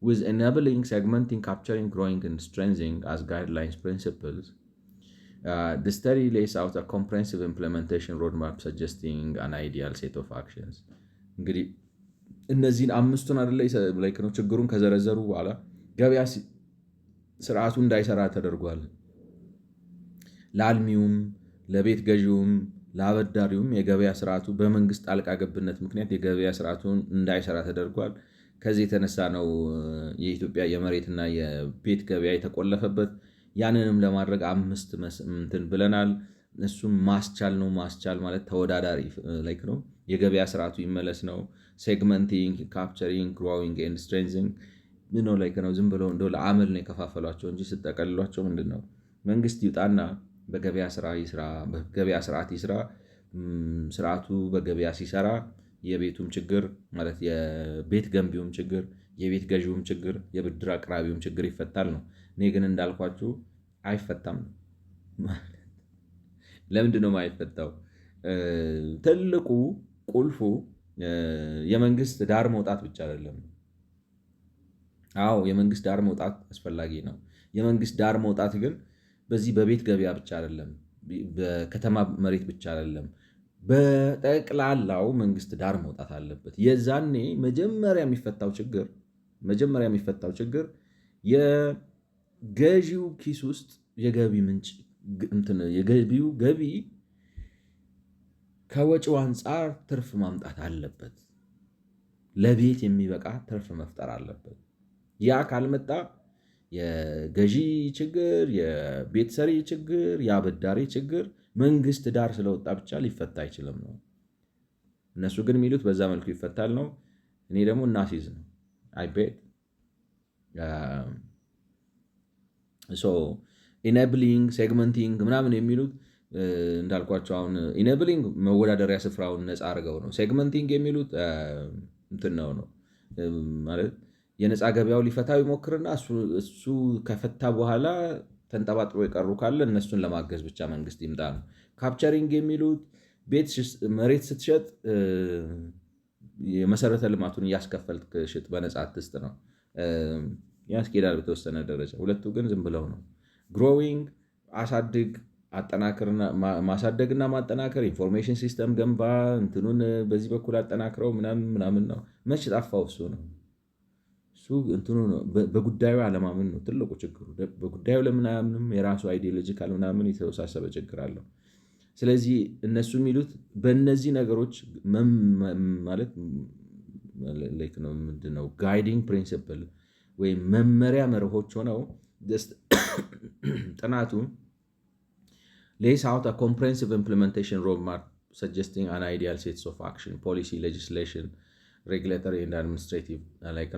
with enabling, segmenting, capturing, growing, and strengthening as guidelines principles. The study lays out a comprehensive implementation roadmap suggesting an ideal set of actions. እንግዲህ እነዚህን አምስቱን አይደለ ላይክ ነው ችግሩን ከዘረዘሩ በኋላ ገበያ ስርዓቱ እንዳይሰራ ተደርጓል። ለአልሚውም፣ ለቤት ገዢውም፣ ለአበዳሪውም የገበያ ስርዓቱ በመንግስት ጣልቃ ገብነት ምክንያት የገበያ ስርዓቱን እንዳይሰራ ተደርጓል። ከዚህ የተነሳ ነው የኢትዮጵያ የመሬትና የቤት ገበያ የተቆለፈበት። ያንንም ለማድረግ 5 እንትን ብለናል። እሱም ማስቻል ነው። ማስቻል ማለት ተወዳዳሪ ላይክ ነው የገበያ ስርዓቱ ይመለስ ነው። ሴግመንቲንግ፣ ካፕቸሪንግ፣ ግሮዊንግ ኤንድ ስትሬንዚንግ ምን ነው ላይክ ነው። ዝም ብለው እንደው ለአመል ነው የከፋፈሏቸው እንጂ ስጠቀልሏቸው ምንድን ነው መንግስት ይውጣና በገበያ ስራ ይስራ፣ በገበያ ስርዓት ይስራ። ስርዓቱ በገበያ ሲሰራ የቤቱም ችግር ማለት የቤት ገንቢውም ችግር፣ የቤት ገዢውም ችግር፣ የብድር አቅራቢውም ችግር ይፈታል ነው። እኔ ግን እንዳልኳችሁ አይፈታም። ለምንድን ነው የማይፈታው? ትልቁ ቁልፉ የመንግስት ዳር መውጣት ብቻ አይደለም። አዎ የመንግስት ዳር መውጣት አስፈላጊ ነው። የመንግስት ዳር መውጣት ግን በዚህ በቤት ገበያ ብቻ አይደለም፣ በከተማ መሬት ብቻ አይደለም። በጠቅላላው መንግስት ዳር መውጣት አለበት። የዛኔ መጀመሪያ የሚፈታው ችግር የገዢው ኪስ ውስጥ የገቢ ምንጭ የገቢው ገቢ ከወጪው አንጻር ትርፍ ማምጣት አለበት። ለቤት የሚበቃ ትርፍ መፍጠር አለበት። ያ ካልመጣ የገዢ ችግር፣ የቤት ሰሪ ችግር፣ የአበዳሪ ችግር መንግስት ዳር ስለወጣ ብቻ ሊፈታ አይችልም ነው። እነሱ ግን የሚሉት በዛ መልኩ ይፈታል ነው። እኔ ደግሞ እናሲዝ ነው አይቤት ኢኔብሊንግ ሴግመንቲንግ ምናምን የሚሉት እንዳልኳቸው አሁን ኢኔብሊንግ መወዳደሪያ ስፍራውን ነፃ አድርገው ነው። ሴግመንቲንግ የሚሉት እንትን ነው ማለት የነፃ ገበያው ሊፈታው ይሞክርና እሱ ከፈታ በኋላ ተንጠባጥሮ የቀሩ ካለ እነሱን ለማገዝ ብቻ መንግስት ይምጣ ነው። ካፕቸሪንግ የሚሉት መሬት ስትሸጥ የመሰረተ ልማቱን እያስከፈልክ ሽጥ፣ በነፃ አትስጥ ነው። ያስኬዳል በተወሰነ ደረጃ። ሁለቱ ግን ዝም ብለው ነው። ግሮዊንግ አሳድግ፣ ማሳደግና ማጠናከር፣ ኢንፎርሜሽን ሲስተም ገንባ፣ እንትኑን በዚህ በኩል አጠናክረው ምናምን ነው። መች ጠፋው እሱ ነው። እሱ እንትኑ ነው። በጉዳዩ አለማመን ነው ትልቁ ችግሩ። በጉዳዩ ለምን አያምንም? የራሱ አይዲዮሎጂካል ምናምን የተወሳሰበ ችግር አለው። ስለዚህ እነሱ የሚሉት በእነዚህ ነገሮች ማለት ምንድነው ጋይዲንግ ፕሪንሲፕል ወይም መመሪያ መርሆች ሆነው ጥናቱ lays out a comprehensive implementation roadmap suggesting an ideal sets of action, policy, legislation, regulatory and administrative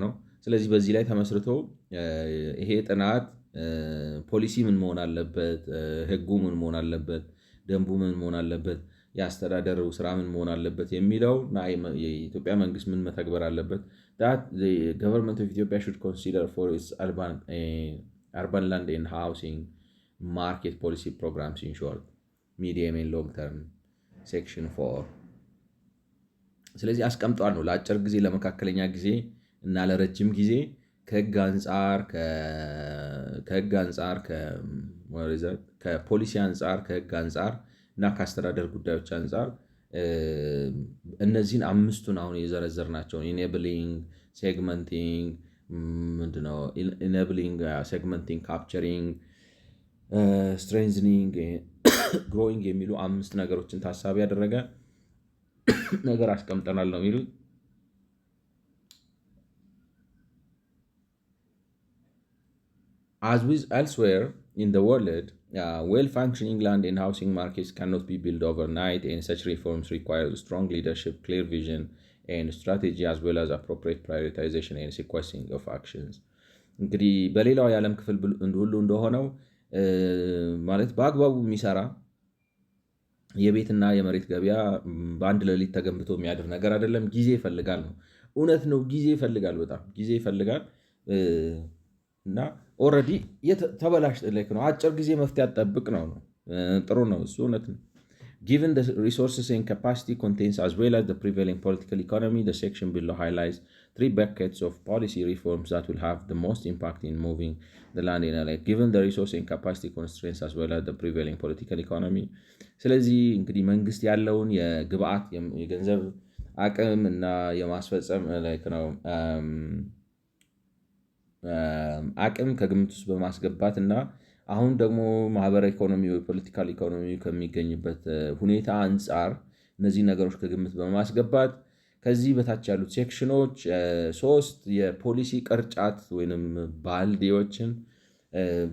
ነው። ስለዚህ በዚህ ላይ ተመስርቶ ይሄ ጥናት ፖሊሲ ምን መሆን አለበት፣ ህጉ ምን መሆን አለበት፣ ደንቡ ምን መሆን አለበት፣ የአስተዳደሩ ስራ ምን መሆን አለበት የሚለው የኢትዮጵያ መንግስት ምን መተግበር አለበት that the government of Ethiopia should consider for its urban land and housing market policy programs in short, medium and long term section 4 ስለዚህ አስቀምጧል ነው። ለአጭር ጊዜ፣ ለመካከለኛ ጊዜ እና ለረጅም ጊዜ ከህግ አንጻር ከፖሊሲ አንጻር ከህግ አንጻር እና ከአስተዳደር ጉዳዮች አንጻር እነዚህን አምስቱን አሁን የዘረዘርናቸውን ኢኔብሊንግ፣ ሴግመንቲንግ ምንድነው ኢኔብሊንግ፣ ሴግመንቲንግ፣ ካፕቸሪንግ፣ ስትሬንዝኒንግ፣ ግሮዊንግ የሚሉ 5 ነገሮችን ታሳቢ ያደረገ ነገር አስቀምጠናል ነው የሚሉት። As with elsewhere in the world, well-functioning land and housing markets cannot be built overnight, and such reforms require strong leadership, clear vision, and strategy, as well as appropriate prioritization and sequencing of actions. እንግዲህ በሌላው የዓለም ክፍል ሁሉ እንደሆነው ማለት በአግባቡ የሚሰራ የቤትና የመሬት ገበያ በአንድ ሌሊት ተገንብቶ የሚያድር ነገር አይደለም። ጊዜ ይፈልጋል ነው። እውነት ነው። ጊዜ ይፈልጋል፣ በጣም ጊዜ ይፈልጋል። እና ኦልሬዲ ተበላሽ ነው። አጭር ጊዜ መፍትሄ አጠብቅ ነው። ጥሩ ነው፣ እሱ እውነት ነው። Given the resources and capacity contains as well as the prevailing political economy, the section below highlights 3 buckets of policy reforms that will have the most impact in moving the land in LA. Given the resource and capacity constraints as well as the prevailing political economy. ስለዚህ እንግዲህ መንግስት ያለውን የግብአት የገንዘብ አቅም እና የማስፈጸም ነው አቅም ከግምት ውስጥ በማስገባት እና አሁን ደግሞ ማህበራዊ ኢኮኖሚ ፖለቲካል ኢኮኖሚ ከሚገኝበት ሁኔታ አንጻር እነዚህ ነገሮች ከግምት በማስገባት ከዚህ በታች ያሉት ሴክሽኖች 3 የፖሊሲ ቅርጫት ወይንም ባልዲዎችን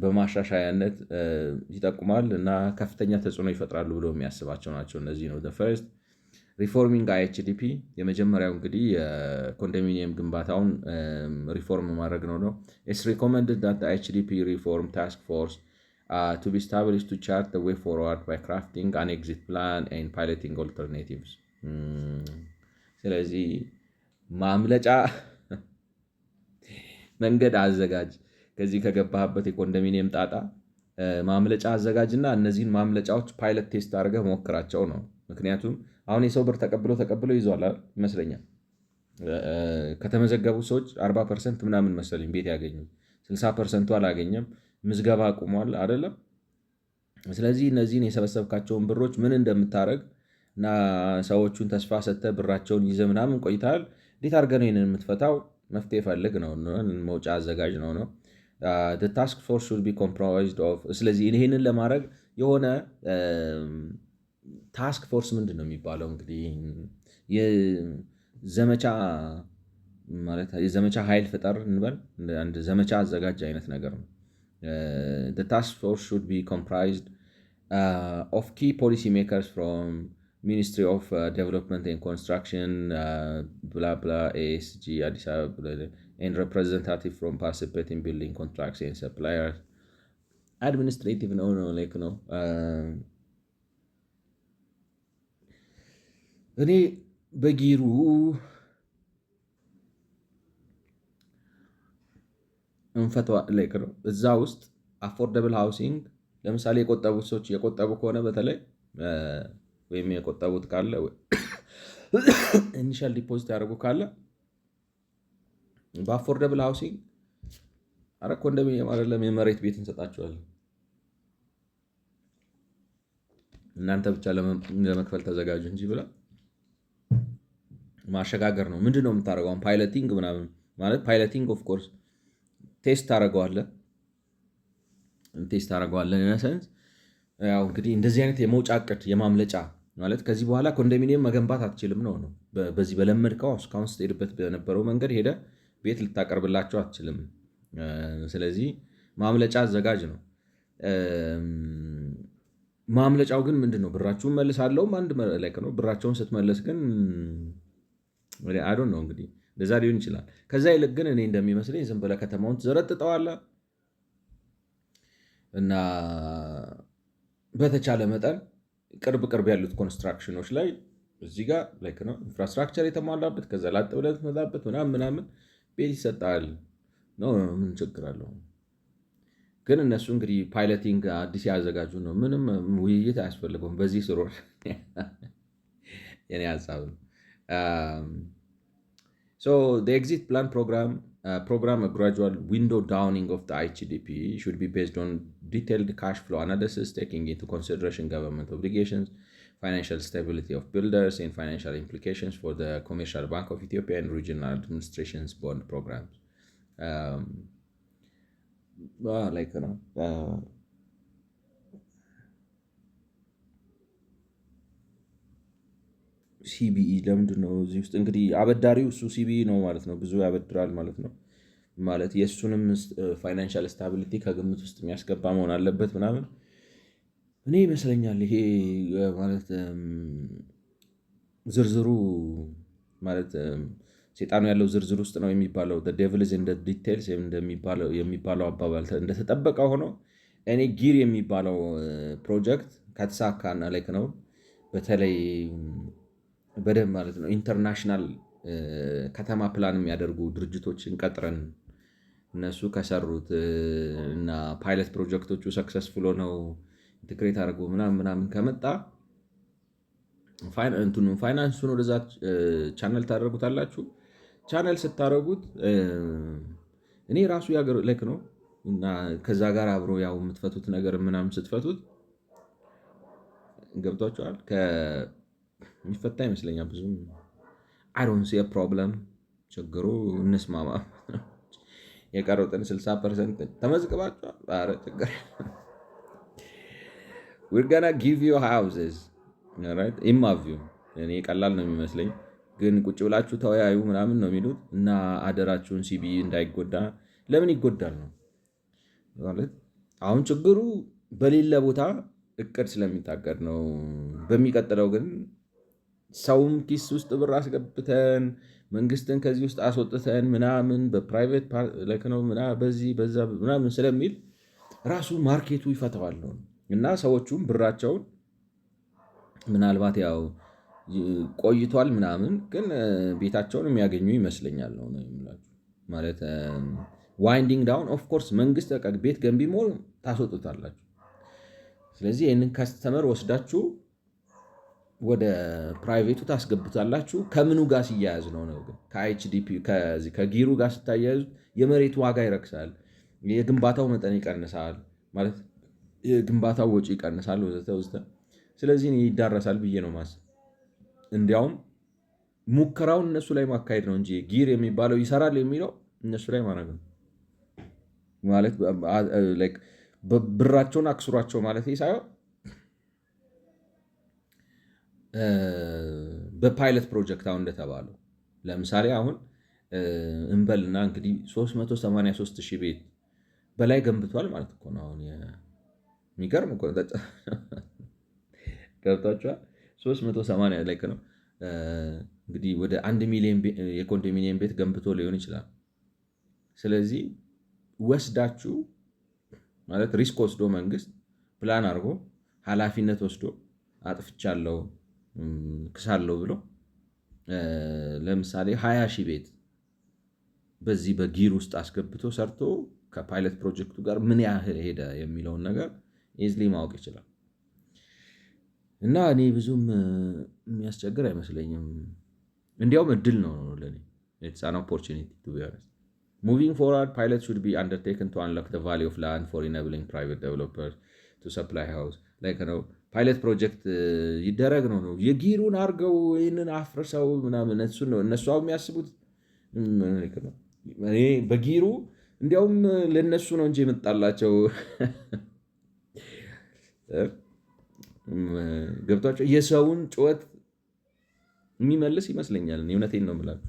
በማሻሻያነት ይጠቁማል እና ከፍተኛ ተጽዕኖ ይፈጥራሉ ብሎ የሚያስባቸው ናቸው። እነዚህ ነው ፈርስት ሪፎርሚንግ አይኤችዲፒ የመጀመሪያው እንግዲህ የኮንዶሚኒየም ግንባታውን ሪፎርም ማድረግ ነው። ኢትስ ሪኮመንድድ ዳት አይኤችዲፒ ሪፎርም ታስክ ፎርስ to be established to chart the way forward by crafting an exit plan and piloting alternatives. ስለዚህ ማምለጫ መንገድ አዘጋጅ። ከዚህ ከገባህበት የኮንዶሚኒየም ጣጣ ማምለጫ አዘጋጅና እነዚህን ማምለጫዎች ፓይለት ቴስት አድርገህ ሞክራቸው ነው። ምክንያቱም አሁን የሰው ብር ተቀብሎ ይዟል ይመስለኛል። ከተመዘገቡ ሰዎች 40% ምናምን መሰለኝ ቤት ያገኙ፣ 60%ቱ አላገኘም። ምዝገባ አቁሟል አይደለም። ስለዚህ እነዚህን የሰበሰብካቸውን ብሮች ምን እንደምታደርግ እና ሰዎቹን ተስፋ ሰጥተህ ብራቸውን ይዘህ ምናምን ቆይተሃል። እንዴት አድርገህ ነው ይህንን የምትፈታው? መፍትሄ ፈልግ ነው። መውጫ አዘጋጅ ነው። ታስክ ፎርስ ሹድ ቢ ኮምፕራይዝድ ኦፍ። ስለዚህ ይህንን ለማድረግ የሆነ ታስክ ፎርስ ምንድን ነው የሚባለው እንግዲህ የዘመቻ ማለት የዘመቻ ኃይል ፍጠር እንበል፣ አንድ ዘመቻ አዘጋጅ አይነት ነገር ነው። ታስክ ፎርስ ሹድ ቢ ኮምፕራይዝድ ኦፍ ኪ ፖሊሲ ሜከርስ ፍሮም ሚኒስትሪ ኦፍ ዴቨሎፕመንት ኤንድ ኮንስትራክሽን ብላ ብላ ኤኤስጂ አዲስ አበባ ኤንድ ሬፕሬዘንታቲቭ ፍሮም ፓርቲሲፔቲንግ ቢልዲንግ ኮንትራክትስ ኤንድ ሰፕላየርስ። አድሚኒስትሬቲቭ ነው ላይክ ነው። እኔ በጊሩ እንፈተዋ ላይክ ነው። እዛ ውስጥ አፎርደብል ሃውሲንግ ለምሳሌ የቆጠቡት ሰዎች የቆጠቡ ከሆነ በተለይ ወይም የቆጠቡት ካለ ኢኒሻል ዲፖዚት ያደርጉ ካለ በአፎርደብል ሃውሲንግ አረ ኮንዶሚኒየም አይደለም የመሬት ቤት እንሰጣቸዋለን። እናንተ ብቻ ለመክፈል ተዘጋጁ እንጂ ብላ ማሸጋገር ነው። ምንድን ነው የምታደርገው? ፓይለቲንግ ምናምን ማለት ፓይለቲንግ ኦፍ ኮርስ ቴስት ታደርገዋለህ። ኢነሰንስ ያው እንግዲህ እንደዚህ አይነት የመውጫ እቅድ የማምለጫ ማለት ከዚህ በኋላ ኮንዶሚኒየም መገንባት አትችልም ነው። በዚህ በለመድከው እስካሁን ስትሄድበት በነበረው መንገድ ሄደ ቤት ልታቀርብላቸው አትችልም። ስለዚህ ማምለጫ አዘጋጅ ነው። ማምለጫው ግን ምንድን ነው? ብራችሁን መልሳለሁም አንድ ላይ ነው። ብራቸውን ስትመለስ ግን አይዶን ነው እንግዲህ እንደዛ ሊሆን ይችላል። ከዛ ይልቅ ግን እኔ እንደሚመስለኝ ዝም ብለህ ከተማውን ትዘረጥጠዋለህ እና በተቻለ መጠን ቅርብ ያሉት ኮንስትራክሽኖች ላይ እዚህ ጋር ላይክ ነው ኢንፍራስትራክቸር የተሟላበት ከዛ ላጥ ብለህ ትመጣበት ምናምን ቤት ይሰጣል ነው። ምን ችግር አለው? ግን እነሱ እንግዲህ ፓይለቲንግ አዲስ ያዘጋጁ ነው። ምንም ውይይት አያስፈልገውም። በዚህ ስሮ የኔ ሀሳብ ነው። So the exit plan program a gradual window downing of the ICDP should be based on detailed cash flow analysis, taking into consideration government obligations, financial stability of builders, and financial implications for the Commercial Bank of Ethiopia and regional administrations bond programs. ሲቢኢ ለምንድን ነው እዚህ ውስጥ እንግዲህ አበዳሪው እሱ ሲቢኢ ነው ማለት ነው። ብዙ ያበድራል ማለት ነው። ማለት የእሱንም ፋይናንሻል ስታቢሊቲ ከግምት ውስጥ የሚያስገባ መሆን አለበት ምናምን እኔ ይመስለኛል። ይሄ ማለት ዝርዝሩ ማለት ሴጣኑ ያለው ዝርዝር ውስጥ ነው የሚባለው ዴቪል ኢዝ ኢን ዘ ዲቴይልስ የሚባለው አባባል እንደተጠበቀ ሆኖ እኔ ጊር የሚባለው ፕሮጀክት ከተሳካና ላይክ ነው በተለይ በደንብ ማለት ነው ኢንተርናሽናል ከተማ ፕላን የሚያደርጉ ድርጅቶችን ቀጥረን እነሱ ከሰሩት እና ፓይለት ፕሮጀክቶቹ ሰክሰስፉል ሆነው ኢንቴግሬት አድርጎ ምናምን ከመጣ ፋይናንሱን ወደዛ ቻነል ታደርጉታላችሁ። ቻነል ስታደርጉት እኔ ራሱ ያገር ልክ ነው እና ከዛ ጋር አብሮ ያው የምትፈቱት ነገር ምናምን ስትፈቱት ገብቷቸዋል። የሚፈታ ይመስለኛል። ብዙም አይ ዶንት ሲ ፕሮብለም። ችግሩ እንስማማ። የቀሩትን 60% ተመዝግባችኋል። ኧረ ችግር we're gonna give you houses right in my view። እኔ ቀላል ነው የሚመስለኝ፣ ግን ቁጭ ብላችሁ ተወያዩ ምናምን ነው የሚሉት እና አደራችሁን ሲቢኢ እንዳይጎዳ። ለምን ይጎዳል ነው ማለት አሁን ችግሩ በሌለ ቦታ እቅድ ስለሚታቀድ ነው። በሚቀጥለው ግን ሰውም ኪስ ውስጥ ብር አስገብተን መንግስትን ከዚህ ውስጥ አስወጥተን ምናምን በፕራይቬት ነው በዚህ በዛ ምናምን ስለሚል ራሱ ማርኬቱ ይፈተዋል ነው። እና ሰዎቹም ብራቸውን ምናልባት ያው ቆይቷል ምናምን፣ ግን ቤታቸውን የሚያገኙ ይመስለኛል ነው የምላችሁ። ማለት ዋይንዲንግ ዳውን ኦፍኮርስ መንግስት በቃ ቤት ገንቢ ሞል ታስወጡታላችሁ። ስለዚህ ይህንን ከስተመር ወስዳችሁ ወደ ፕራይቬቱ ታስገብታላችሁ። ከምኑ ጋር ሲያያዝ ነው ነው ግን ከኤችዲፒ ከጊሩ ጋር ስታያያዙ የመሬቱ ዋጋ ይረክሳል፣ የግንባታው መጠን ይቀንሳል፣ ማለት የግንባታው ወጪ ይቀንሳል ወዘተ ወዘተ። ስለዚህ ይዳረሳል ብዬ ነው ማስብ። እንዲያውም ሙከራውን እነሱ ላይ ማካሄድ ነው እንጂ ጊር የሚባለው ይሰራል የሚለው እነሱ ላይ ማድረግ ነው። ማለት ብራቸውን አክስሯቸው ማለት ሳይሆን በፓይለት ፕሮጀክት አሁን እንደተባለው ለምሳሌ አሁን እንበልና እንግዲህ 383,000 ቤት በላይ ገንብቷል ማለት እኮ ነው። አሁን የሚገርም እኮ ገብቷቸዋል። 380 ላይ ነው እንግዲህ ወደ 1 ሚሊዮን የኮንዶሚኒየም ቤት ገንብቶ ሊሆን ይችላል። ስለዚህ ወስዳችሁ ማለት ሪስክ ወስዶ መንግስት ፕላን አድርጎ ኃላፊነት ወስዶ አጥፍቻለሁ ክሳለሁ ብሎ ለምሳሌ 20,000 ቤት በዚህ በጊር ውስጥ አስገብቶ ሰርቶ ከፓይለት ፕሮጀክቱ ጋር ምን ያህል ሄደ የሚለውን ነገር ኢዝሊ ማወቅ ይችላል። እና እኔ ብዙም የሚያስቸግር አይመስለኝም። እንዲያውም እድል ነው ለኔ። ኢትስ አን ኦፖርቹኒቲ ቱ ቢ ኦነስት። ሙቪንግ ፎርዋርድ ፓይለት ሹድ ቢ አንደርቴክን ቱ አንሎክ ዘ ቫልዩ ኦፍ ላንድ ፎር ኢኔብሊንግ ፕራይቬት ዴቨሎፐርስ ቱ ሰፕላይ ሃውስ ላይክ ነው። ፓይለት ፕሮጀክት ይደረግ ነው የጊሩን አድርገው ይህንን አፍርሰው ምናምን እነሱ የሚያስቡት እኔ በጊሩ እንዲያውም ለነሱ ነው እንጂ የመጣላቸው ገብቷቸው የሰውን ጩኸት የሚመልስ ይመስለኛል። እውነቴን ነው የምላችሁ።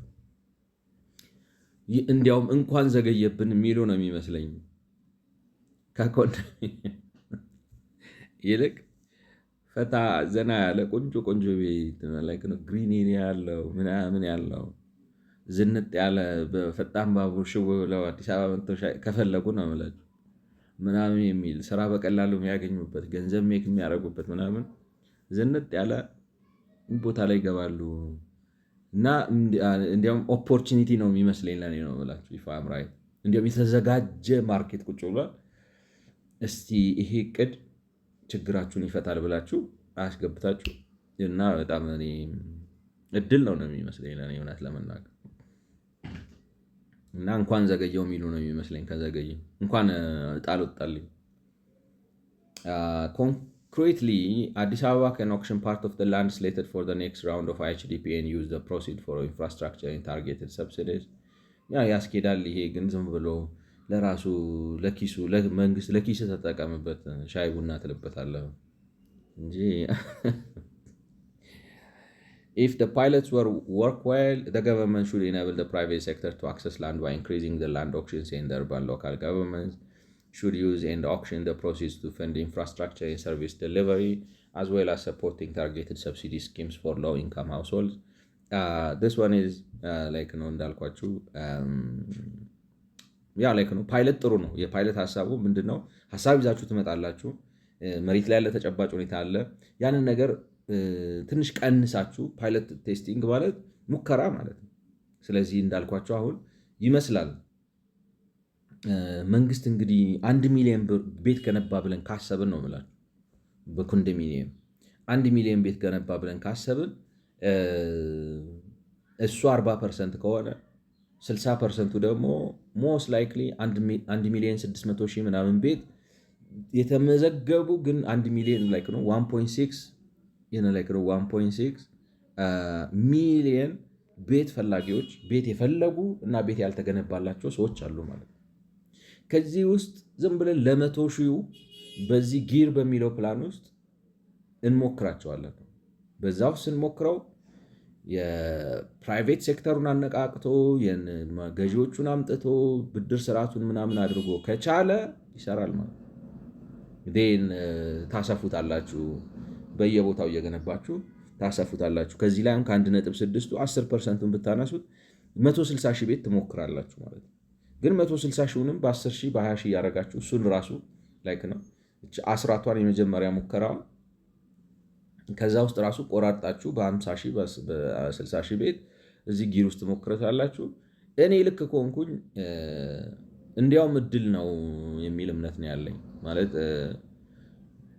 እንዲያውም እንኳን ዘገየብን የሚሉ ነው የሚመስለኝ ከኮንዶሚኒየም ይልቅ ፈታ ዘና ያለ ቆንጆ ቆንጆ ቤት ግሪን ኤሪያ ያለው ምናምን ያለው ዝንጥ ያለ በፈጣን ባቡር ሽቦ ብለው አዲስ አበባ መጥተው ከፈለጉ ነው የምላችሁ ምናምን የሚል ስራ በቀላሉ የሚያገኙበት ገንዘብ ሜክ የሚያደርጉበት ምናምን ዝንጥ ያለ ቦታ ላይ ይገባሉ። እና እንዲያውም ኦፖርቹኒቲ ነው የሚመስለኝ ለኔ ነው የምላችሁ። ይፋም ራይት እንዲያውም የተዘጋጀ ማርኬት ቁጭ ብሏል። እስቲ ይሄ እቅድ ችግራችሁን ይፈታል ብላችሁ አያስገብታችሁ እና በጣም እኔ እድል ነው የሚመስለኝ ለኔ እውነት ለመናገር። እና እንኳን ዘገየው የሚሉ ነው የሚመስለኝ። ከዘገየ እንኳን ጣል ወጣልኝ። Concretely, Addis Ababa can auction part of the land slated for the next round of IHDP and use the proceeds for infrastructure and targeted subsidies. ያስኬዳል። ይሄ ግን ዝም ብሎ ለራሱ ለኪሱ መንግስት ለኪስ ተጠቀምበት ሻይ ቡና ትልበታለህ እንጂ If the pilots work well, the government should enable the private sector to access land by increasing the land auctions, and urban local governments should use and auction the proceeds to fund infrastructure and service delivery, as well as supporting targeted subsidy schemes for low-income households. This one is like እንዳልኳችሁ ነው ፓይለት ጥሩ ነው። የፓይለት ሀሳቡ ምንድን ነው? ሀሳብ ይዛችሁ ትመጣላችሁ። መሬት ላይ ያለ ተጨባጭ ሁኔታ አለ። ያንን ነገር ትንሽ ቀንሳችሁ ፓይለት ቴስቲንግ ማለት ሙከራ ማለት ነው። ስለዚህ እንዳልኳቸው አሁን ይመስላል መንግስት እንግዲህ 1 ሚሊዮን ቤት ገነባ ብለን ካሰብን ነው የምላችሁ። በኮንዶሚኒየም 1 ሚሊዮን ቤት ገነባ ብለን ካሰብን እሱ 40% ከሆነ 60%ቱ ደግሞ ሞስት ላይክሊ 1,600,000 ምናምን ቤት የተመዘገቡ ግን 1 ሚሊዮን ላይክ ነው 1.6 ሚሊዮን ቤት ፈላጊዎች ቤት የፈለጉ እና ቤት ያልተገነባላቸው ሰዎች አሉ ማለት ነው። ከዚህ ውስጥ ዝም ብለን ለ100,000 በዚህ ጊር በሚለው ፕላን ውስጥ እንሞክራቸዋለን። በዛው ስንሞክረው የፕራይቬት ሴክተሩን አነቃቅቶ ገዢዎቹን አምጥቶ ብድር ስርዓቱን ምናምን አድርጎ ከቻለ ይሰራል ማለት ነው። ታሰፉታላችሁ፣ በየቦታው እየገነባችሁ ታሰፉታላችሁ። ከዚህ ላይ ከ1.6 10%ን ብታነሱት 160,000 ቤት ትሞክራላችሁ ማለት ነው። ግን 160,000ንም በ10,000 በ20,000 እያደረጋችሁ እሱን ራሱ ላይክ ነው አስራቷን የመጀመሪያ ሙከራዋ ከዛ ውስጥ ራሱ ቆራርጣችሁ በ50 ሺህ በ60 ሺህ ቤት እዚህ ጊር ውስጥ ሞክረታላችሁ። እኔ ልክ ከሆንኩኝ እንዲያውም እድል ነው የሚል እምነት ነው ያለኝ። ማለት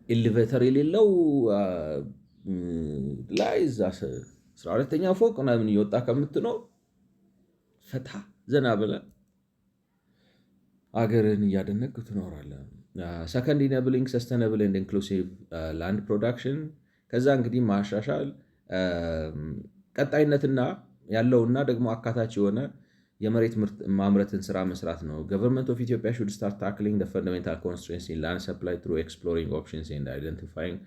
ኤሌቬተር የሌለው ላይ እዛ 12ኛ ፎቅ ምናምን እየወጣ ከምትኖር ፈታ ዘና ብለህ አገርን እያደነቅ ትኖራለህ። ሰከንድ ኢነብሊንግ ሰስተነብል ኤንድ ኢንክሉሲቭ ላንድ ፕሮዳክሽን ከዛ እንግዲህ ማሻሻል ቀጣይነትና ያለውና ደግሞ አካታች የሆነ የመሬት ማምረትን ስራ መስራት ነው። ገቨርንመንት ኦፍ ኢትዮጵያ ሹድ ስታርት ታክሊንግ ዘ ፈንዳሜንታል ኮንስትሬንትስ ኢን ላንድ ሰፕላይ ትሩ ኤክስፕሎሪንግ ኦፕሽንስ ኤንድ አይደንቲፋይንግ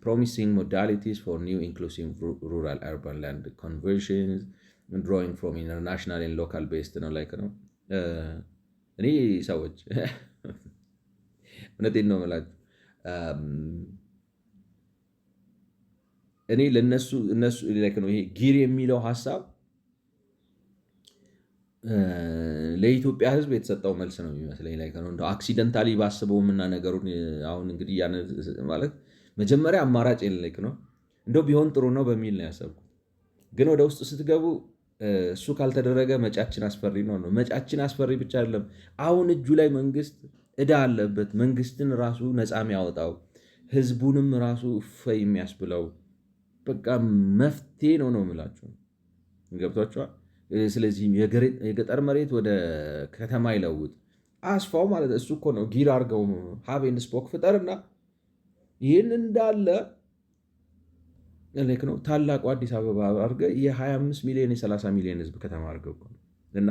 ፕሮሚሲንግ ሞዳሊቲስ ፎር ኒው ኢንክሉሲቭ ሩራል አርባን ላንድ ኮንቨርሽንስ ድሮዊንግ ፍሮም ኢንተርናሽናል ኤንድ ሎካል ቤስድ ነው ላይክ ነው። እኔ ሰዎች እውነቴን ነው የምላችሁ እኔ ለነሱ ነው ይሄ ጊር የሚለው ሀሳብ ለኢትዮጵያ ሕዝብ የተሰጠው መልስ ነው የሚመስለኝ። ላይ እንደው አክሲደንታሊ ባስበውም እና ነገሩን አሁን እንግዲህ ማለት መጀመሪያ አማራጭ የለክ ነው እንደው ቢሆን ጥሩ ነው በሚል ነው ያሰብኩት። ግን ወደ ውስጥ ስትገቡ እሱ ካልተደረገ መጫችን አስፈሪ ነው። መጫችን አስፈሪ ብቻ አይደለም፣ አሁን እጁ ላይ መንግስት እዳ አለበት። መንግስትን ራሱ ነፃ የሚያወጣው ህዝቡንም ራሱ እፎይ የሚያስብለው በቃ መፍትሄ ነው የምላችሁ። ገብቷችኋል? ስለዚህ የገጠር መሬት ወደ ከተማ ይለውጥ አስፋው ማለት እሱ እኮ ነው። ጊር አድርገው ሀቤን ስፖክ ፍጠርና ይህን እንዳለ ልክ ነው ታላቁ አዲስ አበባ አድርገህ የ25 ሚሊዮን የ30 ሚሊዮን ህዝብ ከተማ አድርገው እና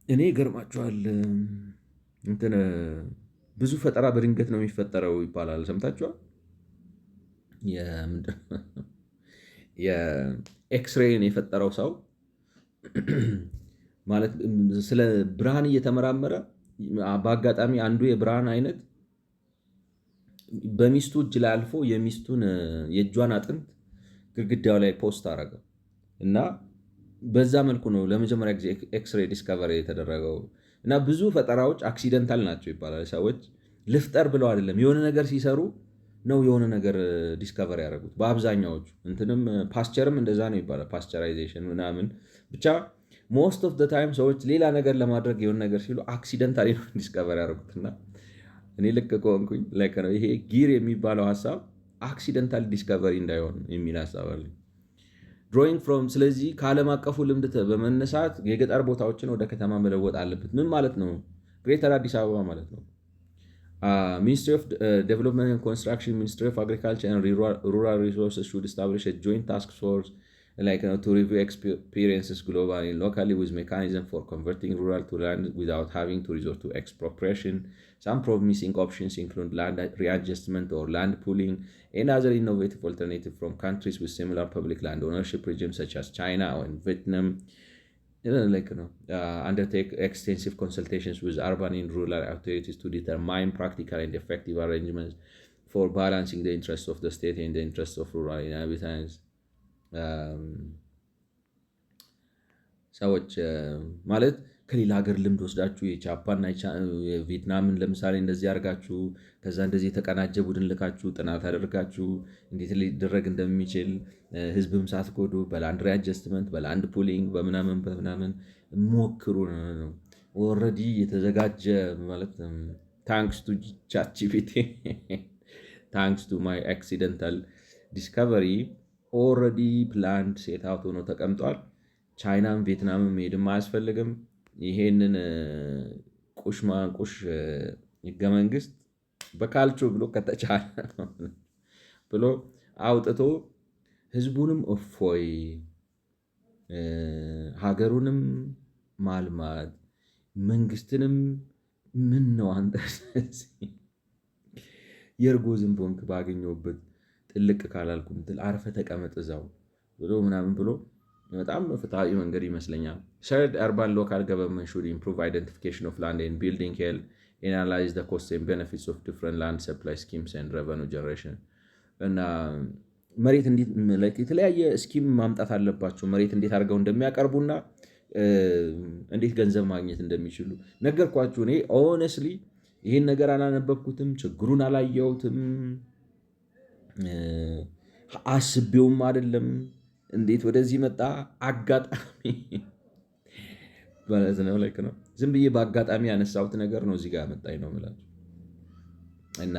እኔ ይገርማችኋል እንትን ብዙ ፈጠራ በድንገት ነው የሚፈጠረው ይባላል። ሰምታችኋል? የኤክስሬይን የፈጠረው ሰው ማለት ስለ ብርሃን እየተመራመረ በአጋጣሚ አንዱ የብርሃን አይነት በሚስቱ እጅ ላይ አልፎ የሚስቱን የእጇን አጥንት ግድግዳው ላይ ፖስት አደረገው እና በዛ መልኩ ነው ለመጀመሪያ ጊዜ ኤክስሬይ ዲስከቨሪ የተደረገው። እና ብዙ ፈጠራዎች አክሲደንታል ናቸው ይባላል። ሰዎች ልፍጠር ብለው አይደለም የሆነ ነገር ሲሰሩ ነው የሆነ ነገር ዲስከቨር ያደረጉት። በአብዛኛዎቹ እንትንም ፓስቸርም እንደዛ ነው ይባላል። ፓስቸራይዜሽን ምናምን ብቻ ሞስት ኦፍ ታይም ሰዎች ሌላ ነገር ለማድረግ የሆነ ነገር ሲሉ አክሲደንታሊ ነው ዲስከቨር ያደረጉትና እኔ ልክ ከሆንኩኝ ላይክ ነው ይሄ ጊር የሚባለው ሀሳብ አክሲደንታል ዲስከቨሪ እንዳይሆን የሚል ሀሳብ አለ። ድሮይንግ ፍሮም ስለዚህ ከዓለም አቀፉ ልምድ በመነሳት የገጠር ቦታዎችን ወደ ከተማ መለወጥ አለበት። ምን ማለት ነው? ግሬተር አዲስ አበባ ማለት ነው። ሚኒስትሪ ኦፍ ዴቨሎፕመንት ኤንድ ኮንስትራክሽን፣ ሚኒስትሪ ኦፍ አግሪካልቸር ኤንድ ሩራል ሪሶርስስ ሹድ ስታብሊሽ ኤ ጆይንት ታስክ ፎርስ to review experiences globally and locally with mechanism for converting rural to land without having to resort to expropriation. Some promising options include land readjustment or land pooling and other innovative alternatives from countries with similar public land ownership regimes such as China or Vietnam. Undertake extensive consultations with urban and rural authorities to determine practical and effective arrangements for balancing the interests of the state and the interests of rural inhabitants. ሰዎች ማለት ከሌላ ሀገር ልምድ ወስዳችሁ የጃፓንና የቪየትናምን ለምሳሌ እንደዚህ አድርጋችሁ ከዛ እንደዚህ የተቀናጀ ቡድን ልካችሁ ጥናት አደርጋችሁ እንዴት ሊደረግ እንደሚችል ህዝብም ሳትጎዱ በላንድ ሪአጀስትመንት በላንድ ፑሊንግ በምናምን ሞክሩ ነው። ኦልሬዲ የተዘጋጀ ማለት ታንክስ ቱ ቻትጂፒቲ ታንክስ ቱ ማይ አክሲደንታል ዲስከቨሪ ኦልሬዲ ፕላንድ ሴት አውት ሆኖ ተቀምጧል። ቻይናም ቪየትናምም መሄድም አያስፈልግም። ይሄንን ቁሽ ህገ መንግስት በካልቾ ብሎ ከተቻለ ብሎ አውጥቶ ህዝቡንም እፎይ ሀገሩንም ማልማት መንግስትንም ምን ነው አንተ የእርጎ ዝንብ ሆንክ ባገኘሁበት ጥልቅ ካላልኩም ትል አርፈ ተቀመጥ እዛው ብሎ ምናምን ብሎ በጣም ፍትሃዊ መንገድ ይመስለኛል። ሸርድ አርባን ሎካል ገቨርንመንት ሹድ ኢምፕሩቭ አይደንቲፊኬሽን ኦፍ ላንድ ኤንድ ቢልዲንግ ሄልዝ ኤናላይዝ ዘ ኮስት ኤንድ ቤኔፊትስ ኦፍ ዲፍረንት ላንድ ሰፕላይ ስኪምስ ኤንድ ሬቨኒው ጀነሬሽን እና መሬት እንዴት የተለያየ ስኪም ማምጣት አለባቸው። መሬት እንዴት አድርገው እንደሚያቀርቡና እንዴት ገንዘብ ማግኘት እንደሚችሉ ነገርኳችሁ። እኔ ኦነስትሊ ይህን ነገር አላነበብኩትም፣ ችግሩን አላየሁትም፣ አስቤውም አይደለም። እንዴት ወደዚህ መጣ? አጋጣሚ ማለት ነው። ልክ ነው። ዝም ብዬ በአጋጣሚ ያነሳሁት ነገር ነው እዚህ ጋር መጣኝ ነው የምላችሁ። እና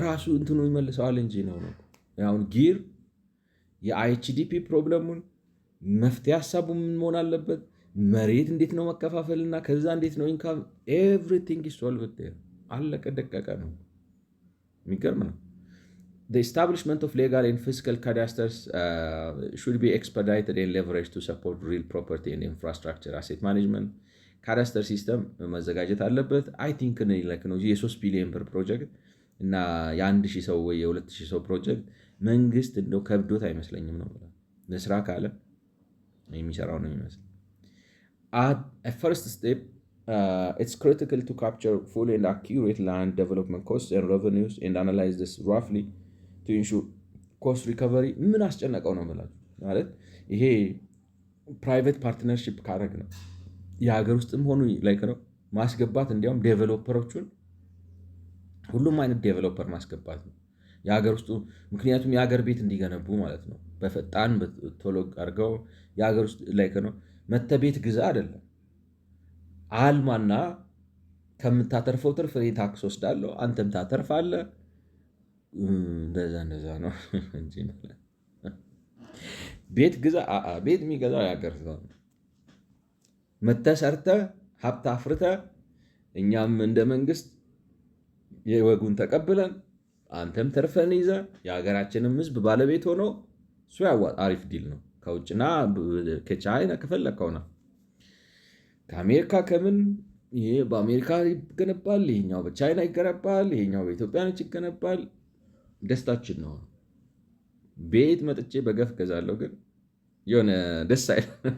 ራሱ እንትኑ ይመልሰዋል እንጂ ነው አሁን ጊር የአይችዲፒ ፕሮብለሙን መፍትሄ ሀሳቡ ምን መሆን አለበት? መሬት እንዴት ነው መከፋፈል እና ከዛ እንዴት ነው ኢንካም ኤቭሪቲንግ ኢዝ ሶልቭድ ዴር። አለቀ ደቀቀ ነው። የሚገርም ነው። The establishment of legal and fiscal cadastres should be expedited and leveraged to support real property and infrastructure asset management. ካዳስተር ሲስተም መዘጋጀት አለበት። አይ ቲንክ ነው የ3 ቢሊዮን ብር ፕሮጀክት እና የ1000 ሰው ወይ የ2000 ሰው ፕሮጀክት መንግስት እንደው ከብዶት አይመስለኝም ነው ለስራ ካለ የሚሰራው ነው የሚመስል። A first step, it's critical to capture full and accurate land development costs and revenues and analyze this roughly to ensure cost recovery. ምን አስጨነቀው ነው ማለት ይሄ ፕራይቬት ፓርትነርሺፕ ካረግ ነው የሀገር ውስጥም ሆኑ ላይክ ነው ማስገባት። እንዲያውም ዴቨሎፐሮቹን ሁሉም አይነት ዴቨሎፐር ማስገባት ነው የሀገር ውስጡ። ምክንያቱም የሀገር ቤት እንዲገነቡ ማለት ነው በፈጣን ቶሎ አድርገው የሀገር ውስጥ ላይክ ነው መተቤት ግዛ አይደለም። አልማና ከምታተርፈው ትርፍ ታክስ ወስዳለሁ፣ አንተም ታተርፋለህ። እንደዛ ነው እንጂ ቤት ግዛ። ቤት የሚገዛው የሀገር ሰው ነው። መተህ ሰርተህ ሀብት አፍርተህ እኛም እንደ መንግስት የወጉን ተቀብለን አንተም ተርፈን ይዘህ የሀገራችንም ህዝብ ባለቤት ሆኖ እሱ ያዋጣ። አሪፍ ዲል ነው። ከውጭና ከቻይና ከፈለግከው ነው ከአሜሪካ ከምን ይሄ በአሜሪካ ይገነባል፣ ይሄኛው በቻይና ይገነባል፣ ይሄኛው በኢትዮጵያኖች ይገነባል። ደስታችን ነው። ቤት መጥቼ በገፍ ገዛለሁ፣ ግን የሆነ ደስ አይልም።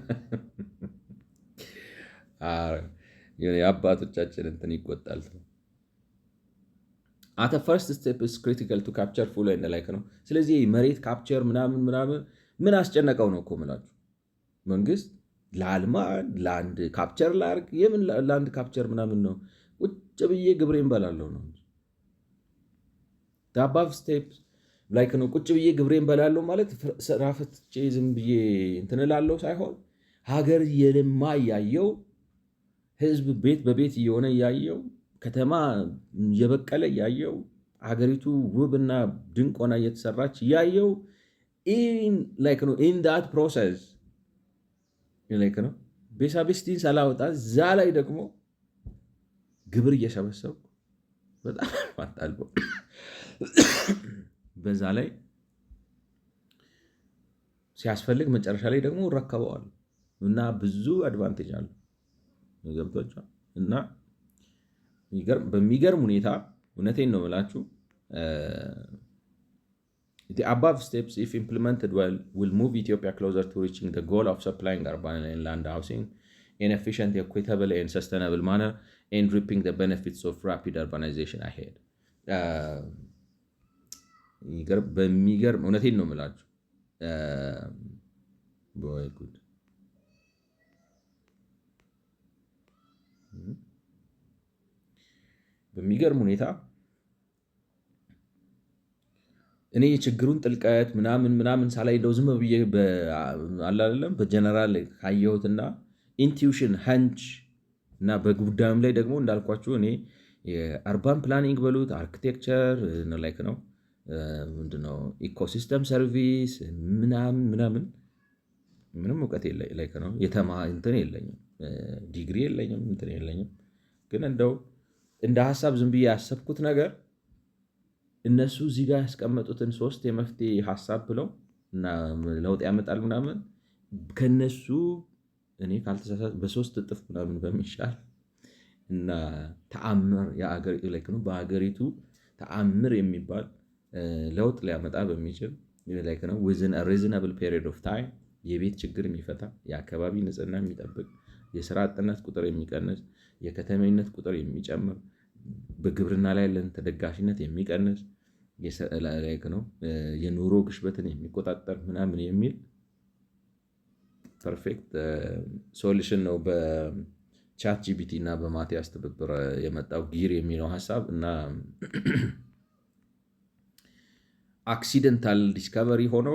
የአባቶቻችን እንትን ይቆጣል። አተ ፈርስት ስቴፕ ኢዝ ክሪቲካል ቱ ካፕቸር ፉል ኤንድ ላይክ ነው። ስለዚህ መሬት ካፕቸር ምናምን ምን አስጨነቀው ነው እኮ የምላችሁ። መንግስት ለአልማ ላንድ ካፕቸር ላርግ፣ የምን ላንድ ካፕቸር ምናምን ነው? ቁጭ ብዬ ግብሬን በላለሁ ነው እንጂ አባቭ ስቴፕ ላይክ ነው። ቁጭ ብዬ ግብሬን በላለሁ ማለት ስራ ፈትቼ ዝም ብዬ እንትን እላለሁ ሳይሆን ሀገር የለማ እያየው ህዝብ ቤት በቤት እየሆነ እያየው ከተማ እየበቀለ እያየው ሀገሪቱ ውብና ድንቅ ሆና እየተሰራች እያየው ኢን ዳት ፕሮሰስ ነው ቤሳቤስቲን ሳላወጣ እዛ ላይ ደግሞ ግብር እየሰበሰብኩ በጣም ማጣልቦ በዛ ላይ ሲያስፈልግ መጨረሻ ላይ ደግሞ እረከበዋል እና ብዙ አድቫንቴጅ አለ ገብቷቸዋል። እና በሚገርም ሁኔታ እውነቴን ነው የምላችሁ the above steps, if implemented well, will move Ethiopia closer to reaching the goal of supplying urban and land housing in efficient, equitable, and sustainable manner, and reaping the benefits of rapid urbanization ahead. በሚገርም እውነቴን ነው የምላችሁ ቦይ ጉድ በሚገርም ሁኔታ እኔ የችግሩን ጥልቀት ምናምን ሳላይ እንደው ዝም ብዬ አላለም በጀነራል ካየሁትና ኢንቲዩሽን ሃንች እና በጉዳዩም ላይ ደግሞ እንዳልኳችሁ እኔ የአርባን ፕላኒንግ በሉት አርኪቴክቸር ላይክ ነው ምንድነው ኢኮሲስተም ሰርቪስ ምናምን ምንም እውቀት ላይክ ነው እንትን የለኝም፣ ዲግሪ የለኝም፣ እንትን የለኝም። ግን እንደው እንደ ሀሳብ ዝም ብዬ ያሰብኩት ነገር እነሱ እዚህ ጋር ያስቀመጡትን 3 የመፍትሄ ሀሳብ ብለው እና ለውጥ ያመጣል ምናምን ከነሱ እኔ ካልተሳሳት በ3 እጥፍ ምናምን በሚሻል እና ተአምር በሀገሪቱ ተአምር የሚባል ለውጥ ሊያመጣ በሚችል ላይክ ነው within a reasonable period of time የቤት ችግር የሚፈታ፣ የአካባቢ ንጽህና የሚጠብቅ፣ የስራ አጥነት ቁጥር የሚቀንስ፣ የከተሜነት ቁጥር የሚጨምር፣ በግብርና ላይ ያለን ተደጋፊነት የሚቀንስ ነው የኑሮ ግሽበትን የሚቆጣጠር ምናምን የሚል ፐርፌክት ሶሉሽን ነው ቻት ጂፒቲ እና በማቲያስ ትብብር የመጣው ጊር የሚለው ሀሳብ እና አክሲደንታል ዲስከቨሪ ሆኖ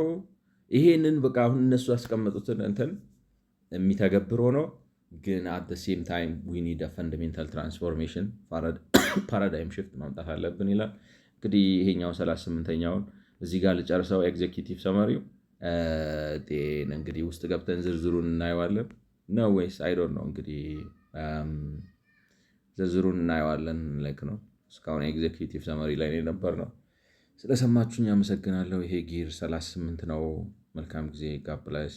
ይሄንን በቃ አሁን እነሱ ያስቀመጡትን እንትን የሚተገብር ሆኖ ግን አት ሴም ታይም ዊ ኒድ ፈንዳሜንታል ትራንስፎርሜሽን ፓራዳይም ሽፍት ማምጣት አለብን ይላል። እንግዲህ ይሄኛው 38ኛውን እዚህ ጋር ልጨርሰው። ኤግዜኪቲቭ ሰመሪው እንግዲህ ውስጥ ገብተን ዝርዝሩን እናየዋለን ነው ወይስ አይዶን ነው? እንግዲህ ዝርዝሩን እናየዋለን ልክ ነው። እስካሁን ኤግዜኪቲቭ ሰመሪ ላይ ነበር ነው። ስለሰማችሁኝ አመሰግናለሁ። ይሄ ጊር 38 ነው። መልካም ጊዜ። ጋድ ብለስ